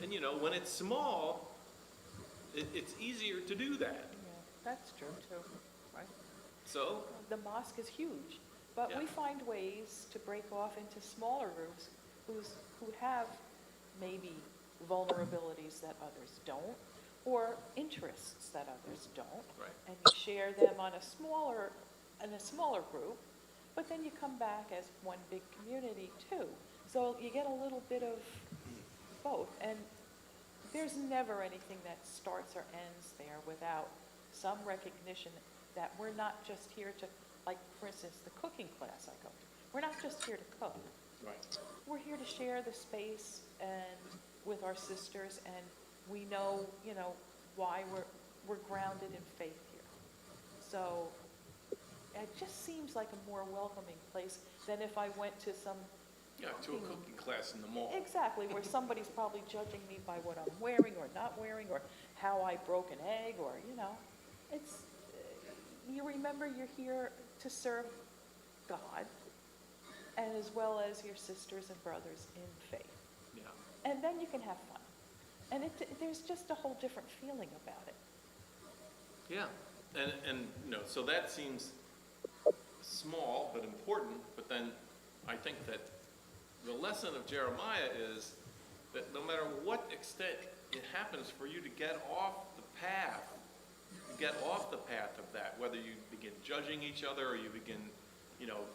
And when it's small, it's easier to do that. Yeah, that's true too, right? So, The mosque is huge, but we Yeah. find ways to break off into smaller groups who have maybe vulnerabilities that others don't, or interests that others don't. Right. And you share them in a smaller group, but then you come back as one big community too. So you get a little bit of both, and there's never anything that starts or ends there without some recognition that we're not just here to, like, for instance, the cooking class I go to. We're not just here to cook. right. We're here to share the space and with our sisters, and we know, why we're grounded in faith here. So it just seems like a more welcoming place than if I went to some Yeah, to a cooking class in the mall. exactly, where somebody's probably judging me by what I'm wearing or not wearing, or how I broke an egg, or, it's, you remember you're here to serve God, and as well as your sisters and brothers in faith. Yeah. And then you can have fun. And there's just a whole different feeling about it. Yeah, and so that seems small but important, but then I think that the lesson of Jeremiah is that no matter what extent it happens for you to get off the path, of that, whether you begin judging each other or you begin,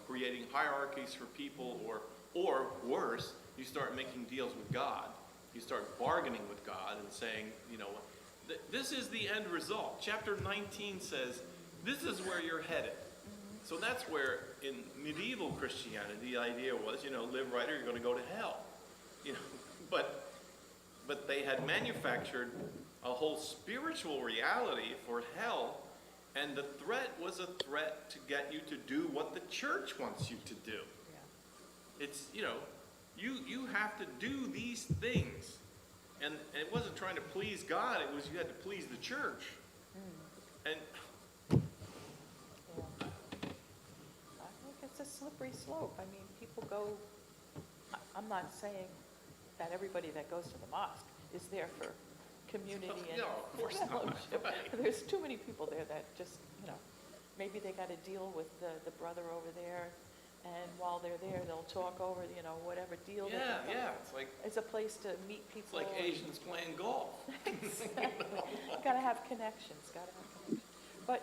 creating hierarchies for people, or worse, you start making deals with God. You start bargaining with God and saying, this is the end result. Chapter 19 says, this is where you're headed. So that's where, in medieval Christianity, the idea was, live right or you're going to go to hell. But they had manufactured a whole spiritual reality for hell, and the threat was a threat to get you to do what the church wants you to do. Yeah. It's, you have to do these things. And it wasn't trying to please God, it was you had to please the church. And Yeah. I think it's a slippery slope. I mean, people go, I'm not saying that everybody that goes to the mosque is there for community and No, of course not. fellowship. Right. There's too many people there that just, maybe they got to deal with the brother over there, and while they're there, they'll talk over, whatever deal they yeah, can. yeah, It's a place to meet it's people. like Asians playing golf. Gotta have connections, But,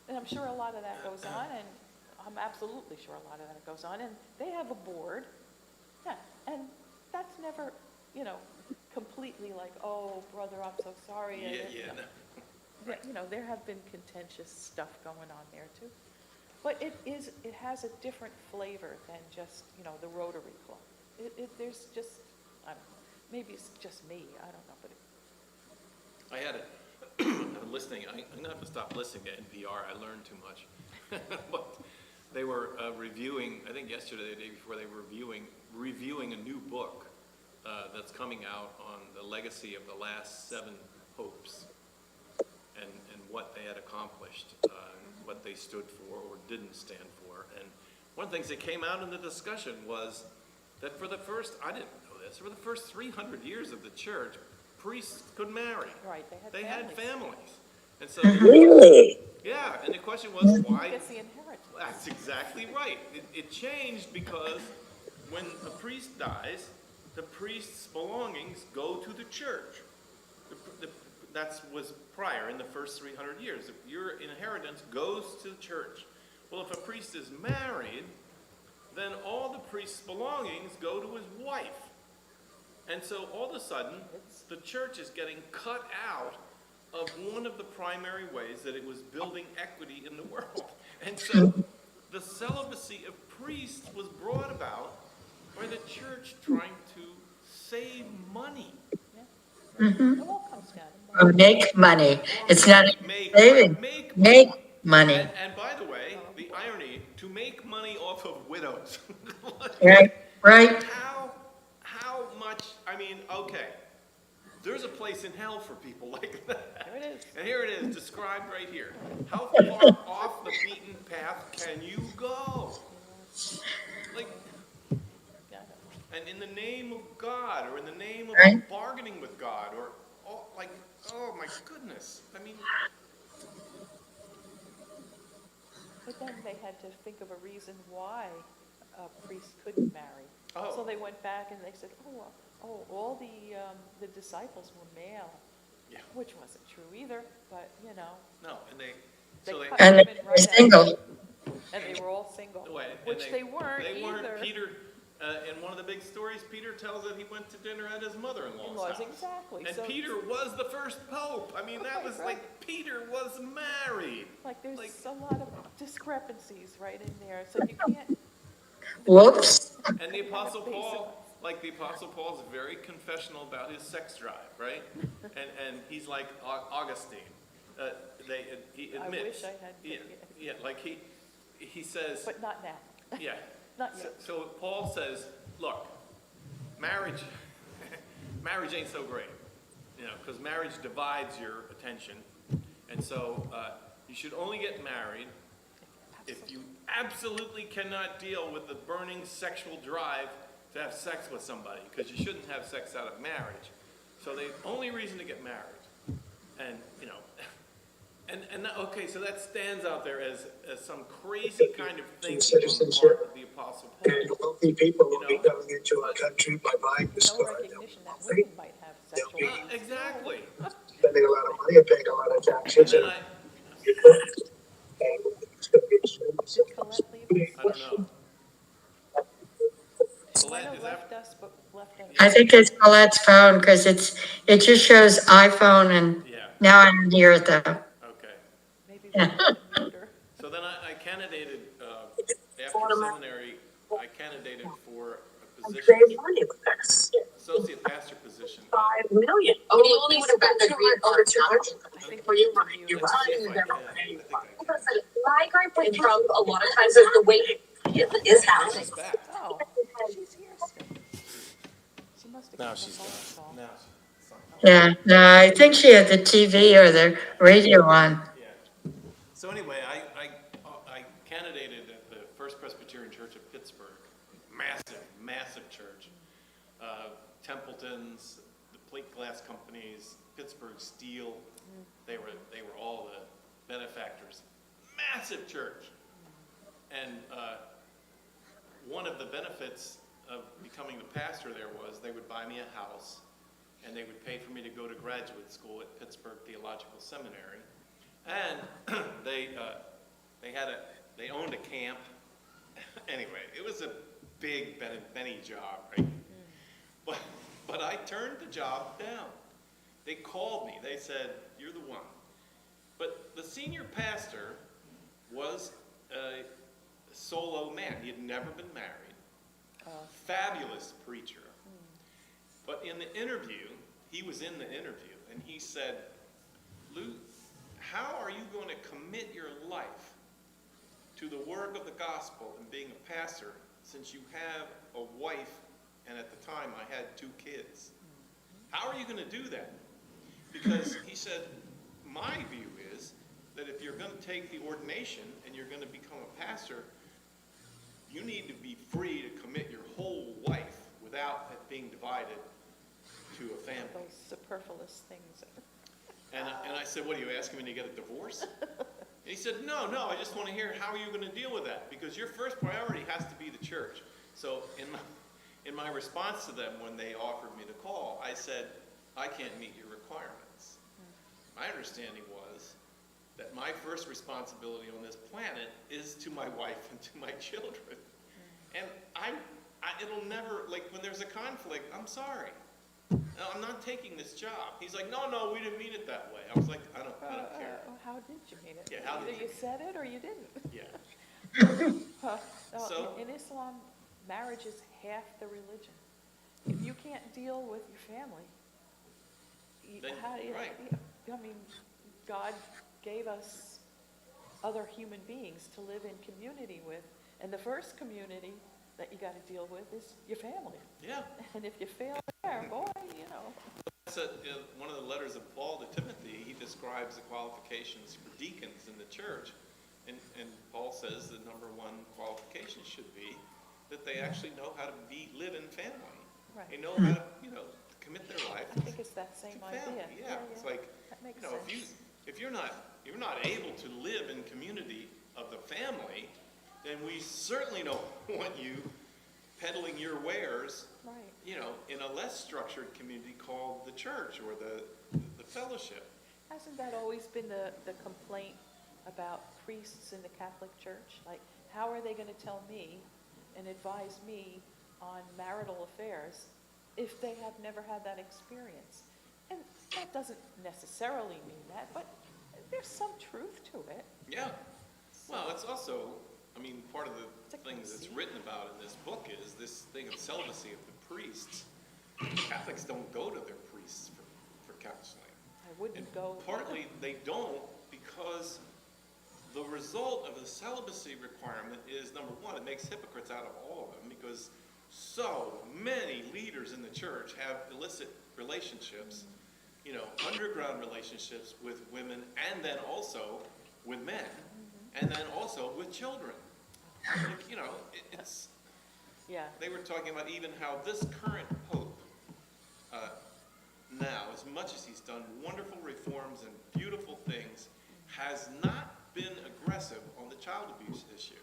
and I'm sure a lot of that goes on, and I'm absolutely sure a lot of that goes on, and they have a board. Yeah, and that's never, completely like, oh, brother, I'm so sorry. There have been contentious stuff going on there too. But it has a different flavor than just, the Rotary Club. There's just, I don't know, maybe it's just me, I don't know, but I had listening, I'm going to have to stop listening to NPR, I learned too much. But they were reviewing, I think yesterday, the day before, they were reviewing a new book that's coming out on the legacy of the last 7 popes and what they had accomplished, what they stood for or didn't stand for. And one of the things that came out in the discussion was that for the first, I didn't know this, for the first 300 years of the church, priests could marry. right, They they had had families. families. And so, Really? yeah, and the question was why, Who gets the inheritance? that's exactly right. It changed because when a priest dies, the priest's belongings go to the church. That was prior in the first 300 years. Your inheritance goes to the church. Well, if a priest is married, then all the priest's belongings go to his wife. And so all of a sudden, the church is getting cut out of one of the primary ways that it was building equity in the world. And so the celibacy of priests was brought about by the church trying to save money. It all comes down to Or money. make money. It's not Make saving. money. Make money. And by the way, the irony, to make money off of widows. Right, right. How much, I mean, okay, there's a place in hell for people like that. There it is. And here it is, described right here. How far off the beaten path can you go? Like, Yeah. and in the name of God, or in the name of Right. bargaining with God, or, like, oh my goodness. I mean, But then they had to think of a reason why a priest couldn't marry. Oh. So they went back and they said, all the disciples were male. Yeah. Which wasn't true either, but, no, and They so they, cut And women they're right out. single. And they were all single, Wait, and which they weren't They weren't. either. Peter, in one of the big stories, Peter tells that he went to dinner at his mother-in-law's In-laws, house. exactly. And So- Peter was the first pope. I mean, that Right, was right. like, Peter was married. Like, there's Like- a lot of discrepancies right in there, so you can't. Whoops. And the Apostle Basic. Paul, the Apostle Paul's very confessional about his sex drive, right? And he's like Augustine. He I admits. wish I had. Yeah, like he says, But not now, yeah. not So, yet. so Paul says, look, marriage ain't so great, because marriage divides your attention. And so you should only get married if you absolutely cannot deal with the burning sexual drive to have sex with somebody, because you shouldn't have sex out of marriage. So the only reason to get married, and okay, so that stands out there as some crazy kind of thinking on the part of the Apostle Paul. And wealthy people will be coming into our country by buying this No car. recognition that women might have sexual be- needs. Exactly. Spending a lot of money and paying a lot of And taxes. then And Did Colette leave us? I don't know. Lena Colette, is left that, us, but left us. I think it's Colette's phone because it just shows iPhone and yeah, now I don't hear it though. okay. Maybe we have to mute her. So then I candidated, after seminary, I candidated for a position, save money with this. associate pastor position. 5 million. Oh, you only would have gotten the green card challenge. I think For you, we money. need You to Let's mute see her. if I can. I think I can. My group with Trump a lot of times is the weight is housing. She's back. Oh, she's here still. She must have. Now gotten a she's phone gone. call. Now she's on. Yeah, no, I think she had the TV or the radio on. Yeah. So anyway, I candidated at the First Presbyterian Church of Pittsburgh. Massive church. Templeton's, the plate glass companies, Pittsburgh Steel, they were all the benefactors. Massive church. And one of the benefits of becoming the pastor there was they would buy me a house and they would pay for me to go to graduate school at Pittsburgh Theological Seminary. And they owned a camp. Anyway, it was a big Benny job, right? But I turned the job down. They called me. They said, "You're the one." But the senior pastor was a solo man. He had never been married. Fabulous preacher. But in the interview, he was in the interview, and he said, "Lou, how are you going to commit your life to the work of the gospel and being a pastor since you have a wife, and at the time I had 2 kids? How are you going to do that?" Because he said, "My view is that if you're going to take the ordination and you're going to become a pastor, you need to be free to commit your whole life without it being divided to a family." Those superfluous things. And I said, "What, are you asking me to get a divorce?" And he said, no, I just want to hear how are you going to deal with that? Because your first priority has to be the church. So in my response to them when they offered me the call, I said, I can't meet your requirements. My understanding was that my first responsibility on this planet is to my wife and to my children. And it'll never, like when there's a conflict, I'm sorry. No, I'm not taking this job. He's like, no, we didn't mean it that way. I was like, I don't care. How did you mean it? Yeah, how did Either you said it or you didn't. Yeah. No, So- in Islam, marriage is half the religion. If you can't deal with your family, Then- how do you, right. I mean, God gave us other human beings to live in community with, and the first community that you got to deal with is your family. Yeah. And if you fail there, boy, That's one of the letters of Paul to Timothy. He describes the qualifications for deacons in the church. And Paul says the number one qualification should be that they actually know how to live in family. Right. They know how to, commit their life I think it's that to same family. idea. Yeah, it's like, That makes if you're not able to live in community of the family, then we certainly don't want you peddling your wares, Right. in a less structured community called the church or the fellowship. Hasn't that always been the complaint about priests in the Catholic Church? Like, how are they going to tell me and advise me on marital affairs if they have never had that experience? And that doesn't necessarily mean that, but there's some truth to it. Yeah. Well, it's also, part of It's a the things that's conceit. written about in this book is this thing of celibacy of the priests. Catholics don't go to their priests for counseling. I wouldn't And go. partly they don't because the result of the celibacy requirement is, number one, it makes hypocrites out of all of them because so many leaders in the church have illicit relationships, underground relationships with women and then also with men and then also with children. It's, Yeah. they were talking about even how this current pope now, as much as he's done wonderful reforms and beautiful things, has not been aggressive on the child abuse issue.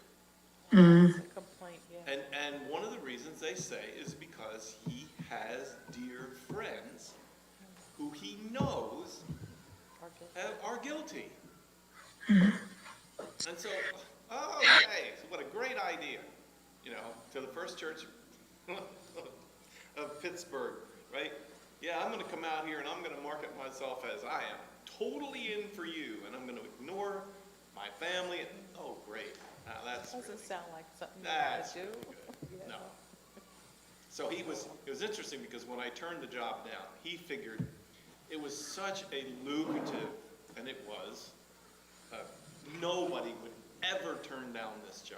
That's a complaint, yeah. And one of the reasons they say is because he has dear friends who he knows are guilty. And so, okay, so what a great idea, to the First Church of Pittsburgh, right? Yeah, I'm going to come out here and I'm going to market myself as I am totally in for you, and I'm going to ignore my family. And, oh, great. Now that's Doesn't really, sound like something you that's want to do. really good. Yeah. No. So it was interesting because when I turned the job down, he figured it was such a lucrative, and it was, nobody would ever turn down this job.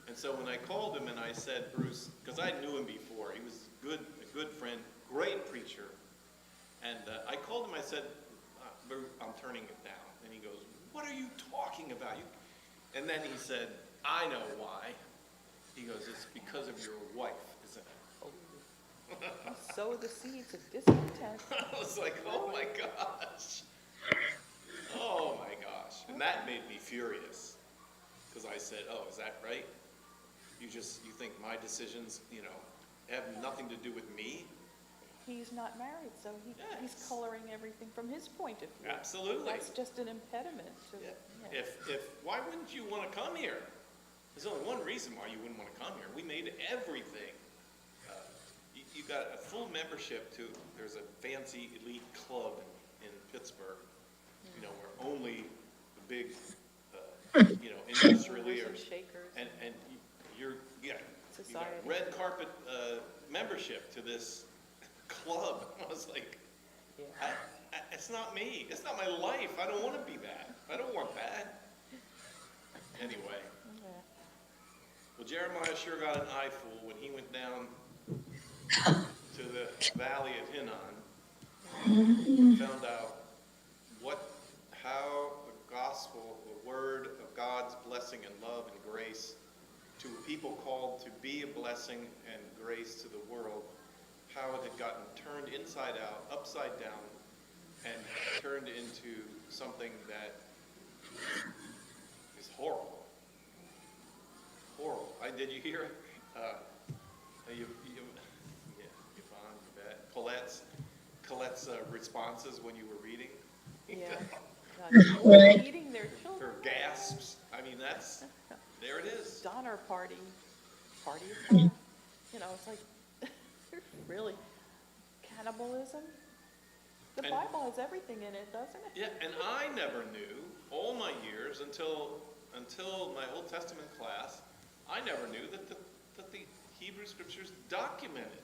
And so when I called him and I said, Bruce, because I knew him before, he was a good friend, great preacher. And I called him, I said, I'm turning it down. And he goes, what are you talking about? And then he said, I know why. He goes, it's because of your wife, isn't it? Sow the seeds of discontent. I was like, oh my gosh. Oh my gosh. And that made me furious. Because I said, oh, is that right? You think my decisions, have nothing to do with me? He's not married, so he's Yes. coloring everything from his point of view. Absolutely. That's just an impediment to, Yeah. Why wouldn't you want to come here? There's only one reason why you wouldn't want to come here. We made everything. You got a full membership to, there's a fancy elite club in Pittsburgh, where only the big, industrial movers and leaders. shakers. And you got Society. red carpet membership to this club. I was like, Yeah. it's not me. It's not my life. I don't want to be that. I don't want that. Anyway, Yeah. well, Jeremiah sure got an eyeful when he went down to the valley of Hinnon and found out how the gospel, the word of God's blessing and love and grace to a people called to be a blessing and grace to the world, how it had gotten turned inside out, upside down, and turned into something that is horrible. Horrible. Did you hear, yeah, Yvonne, you bet. Colette's responses when you were reading? Yeah. Right. Eating their Her children. gasps, I mean, there it is. Donner party of five. You know, it's like, really, cannibalism? The And- Bible has everything in it, doesn't it? Yeah, and I never knew, all my years, until my Old Testament class, I never knew that the Hebrew Scriptures documented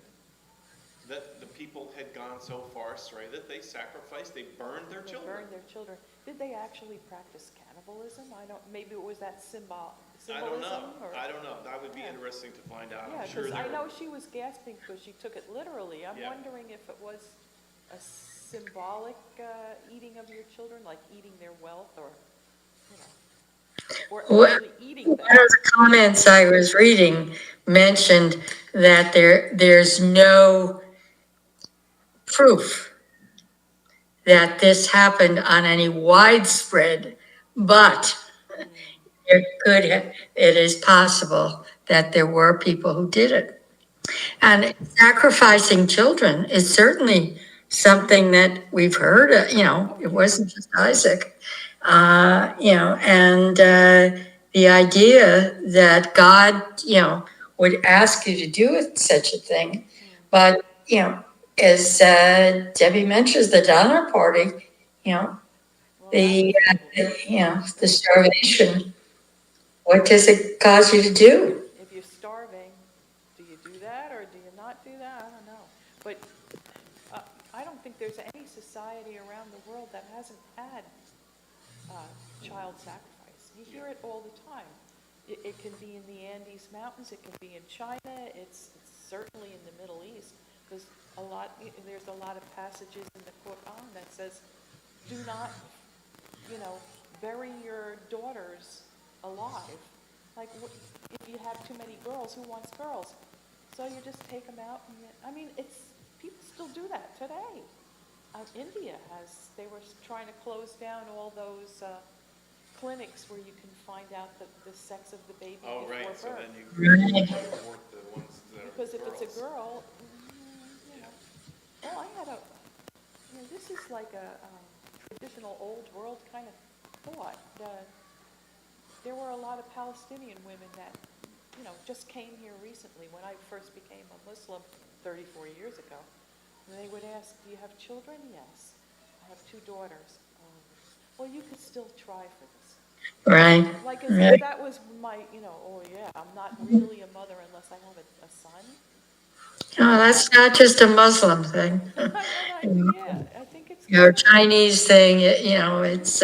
that the people had gone so far astray that they sacrificed, they burned their They children. burned their children. Did they actually practice cannibalism? Maybe it was that symbolism? I don't know. Or- I don't know. That would be Yeah. interesting to find out. Yeah, I'm sure because I there know she was gasping because she took it literally. I'm Yeah. wondering if it was a symbolic eating of your children, like eating their wealth, or, you know, or Well, actually eating one them. of the comments I was reading mentioned that there's no proof that this happened on any widespread, but it is possible that there were people who did it. And sacrificing children is certainly something that we've heard, it wasn't just Isaac, and the idea that God, would ask you to do such a thing. But, as Debbie mentions, the Donner Party, Well, the, that the starvation, what does it cause you to do? if you're starving, do you do that or do you not do that? I don't know. But I don't think there's any society around the world that hasn't had child sacrifice. You hear it all the time. It can be in the Andes Mountains, it can be in China, it's certainly in the Middle East, because there's a lot of passages in the Quran that says, do not, bury your daughters alive. Like, if you have too many girls, who wants girls? So you just take them out, and people still do that today. India they were trying to close down all those clinics where you can find out the sex of the baby Oh, before right, birth. so then you Right. report the ones that are Because if it's a girls. girl, oh, I had this is like a traditional old world kind of thought. There were a lot of Palestinian women that, just came here recently when I first became a Muslim 34 years ago. And they would ask, do you have children? Yes. I have 2 daughters. Well, you could still try for this. Right. Like as Right. if that was my, oh yeah, I'm not really a mother unless I have a son. No, that's not just a Muslim thing. Yeah, I think it's Chinese thing, it's,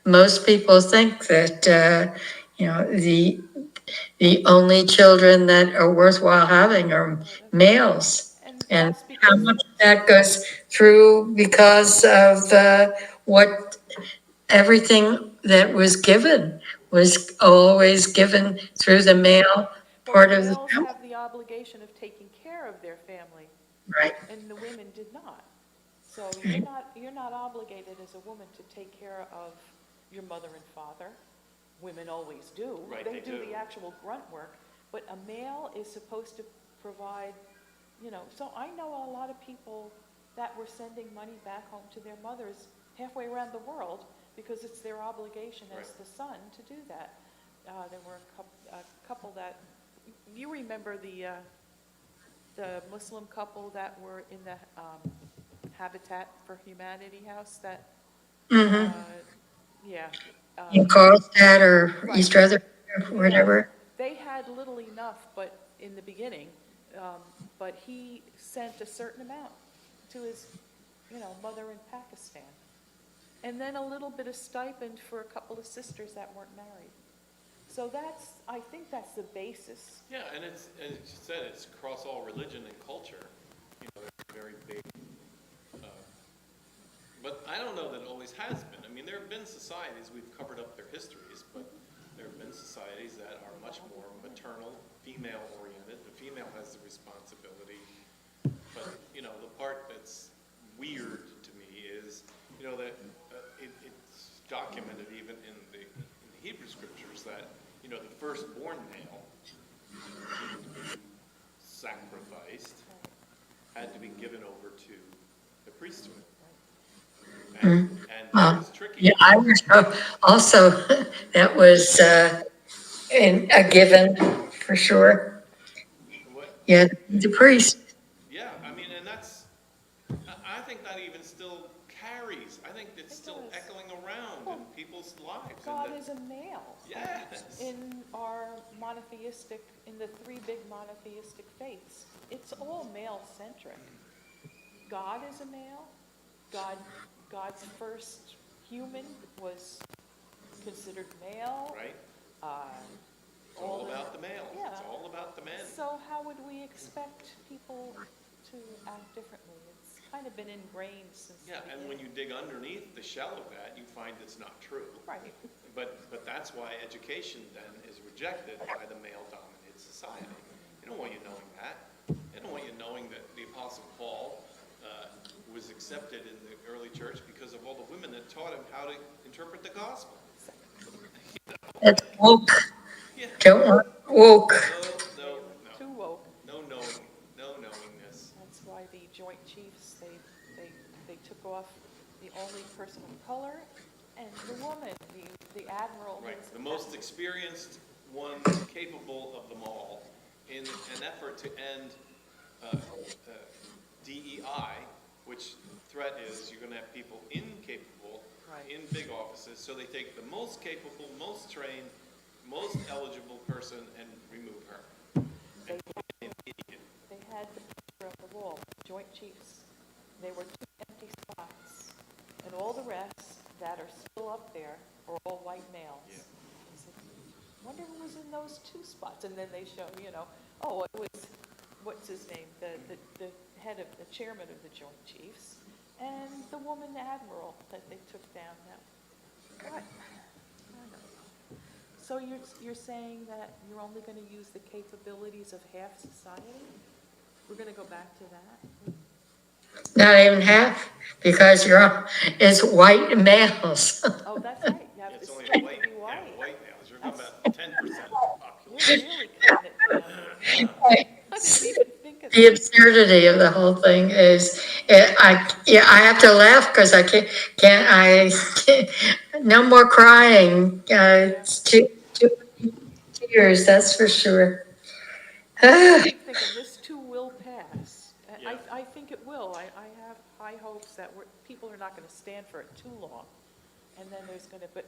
most people think that, the only children that are worthwhile having are males. and And that's how because much of that goes through because of what everything that was given was always given through the male part of the males family. have the obligation of taking care of their family, Right. and the women did not. So you're not obligated as a woman to take care of your mother and father. Women always do. Right, They they do do. the actual grunt work, but a male is supposed to provide, so I know a lot of people that were sending money back home to their mothers halfway around the world because it's their obligation as Right. the son to do that. There were a couple that, you remember the Muslim couple that were in the Habitat for Humanity house that, Mm-hmm. yeah. In Carlstadt or Right. East Rutherford or whatever. They had little enough, but in the beginning, but he sent a certain amount to his, mother in Pakistan. And then a little bit of stipend for a couple of sisters that weren't married. So I think that's the basis. Yeah, and as you said, it's across all religion and culture. There's a very big, but I don't know that it always has been. I mean, there have been societies, we've covered up their histories, but there have been societies that are much more maternal, female-oriented. The female has the responsibility. But, the part that's weird to me is, that it's documented even in the Hebrew scriptures that, you know, the firstborn male needed to be sacrificed, had to be given over to the priesthood. And that was tricky. Yeah, I was also, that was a given for sure. What, Yeah, the priest. yeah, I mean, and that's, I think that even still carries. I think it's still does. echoing around in people's lives. God and is a male. Yes. In our monotheistic, in the three big monotheistic faiths, it's all male-centric. God is a male. God's first human was considered male. Right? Uh, It's all about the males. Yeah. It's all about the men. So how would we expect people to act differently? It's kind of been ingrained since the Yeah, and when you beginning. dig underneath the shell of that, you find it's not true. Right. But that's why education then is rejected by the male-dominated society. They don't want you knowing that. They don't want you knowing that the Apostle Paul was accepted in the early church because of all the women that taught him how to interpret the gospel. That's woke. Yeah. Don't want woke. No, Too woke. no knowing, no knowingness. That's why the Joint Chiefs, they took off the only person of color and the woman, the admiral. Right, the most experienced one capable of them all in an effort to end DEI, which threat is you're going to have people incapable Right. in big offices, so they take the most capable, most trained, most eligible person and remove her. They had the picture of the wall, Joint Chiefs. There were 2 empty spots, and all the rest that are still up there are all white males. Yeah. I said, wonder who was in those 2 spots, and then they show, oh, it was, what's his name, the head of, the chairman of the Joint Chiefs, and the woman admiral that they took down now. God, I don't know. So you're saying that you're only gonna use the capabilities of half society? We're gonna go back to that? Not even half, because it's white males. Oh, that's right, you have to It's only still a white, be yeah, white. white males. You're talking about 10% of the You're population. really cutting it down. I didn't even think of The that. absurdity of the whole thing is, I have to laugh because no more crying. It's too tears, that's for sure. I keep thinking, this too will pass. Yeah. I think it will. I have high hopes that people are not gonna stand for it too long. And then but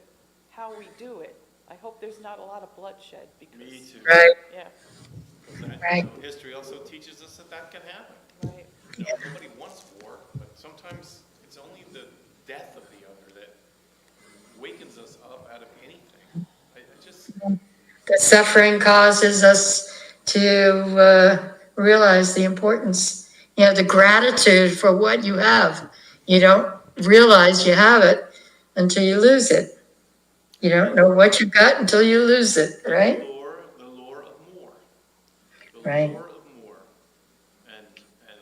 how we do it, I hope there's not a lot of bloodshed because. Me too. Right, Yeah, 'Cause that, Right. history also teaches us that can happen. right. Nobody wants war, but sometimes it's only the death of the other that wakens us up out of anything. I just, the suffering causes us to realize the importance, the gratitude for what you have. You don't realize you have it until you lose it. You don't know what you got until you lose it, right? the lure of more. The Right. lure of more. And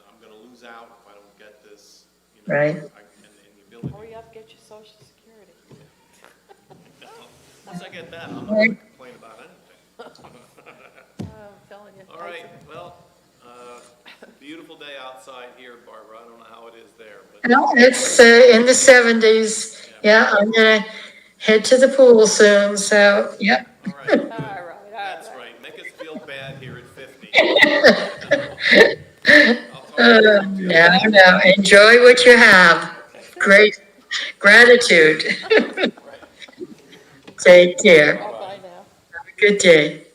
I'm gonna lose out if I don't get this, Right. and the ability. Hurry up, get your social security. Once I get that, I'm not gonna complain about anything. I'm telling you. All right, well, beautiful day outside here, Barbara. I don't know how it is there, but No, it's in the 70s. Yeah, I'm gonna head to the pool soon, so, yeah. all right, good. All right, That's right. Make us feel bad here at 50. I'll talk to you. No, enjoy what you have. Great gratitude. Right. Take care. Bye-bye now. Have a good day.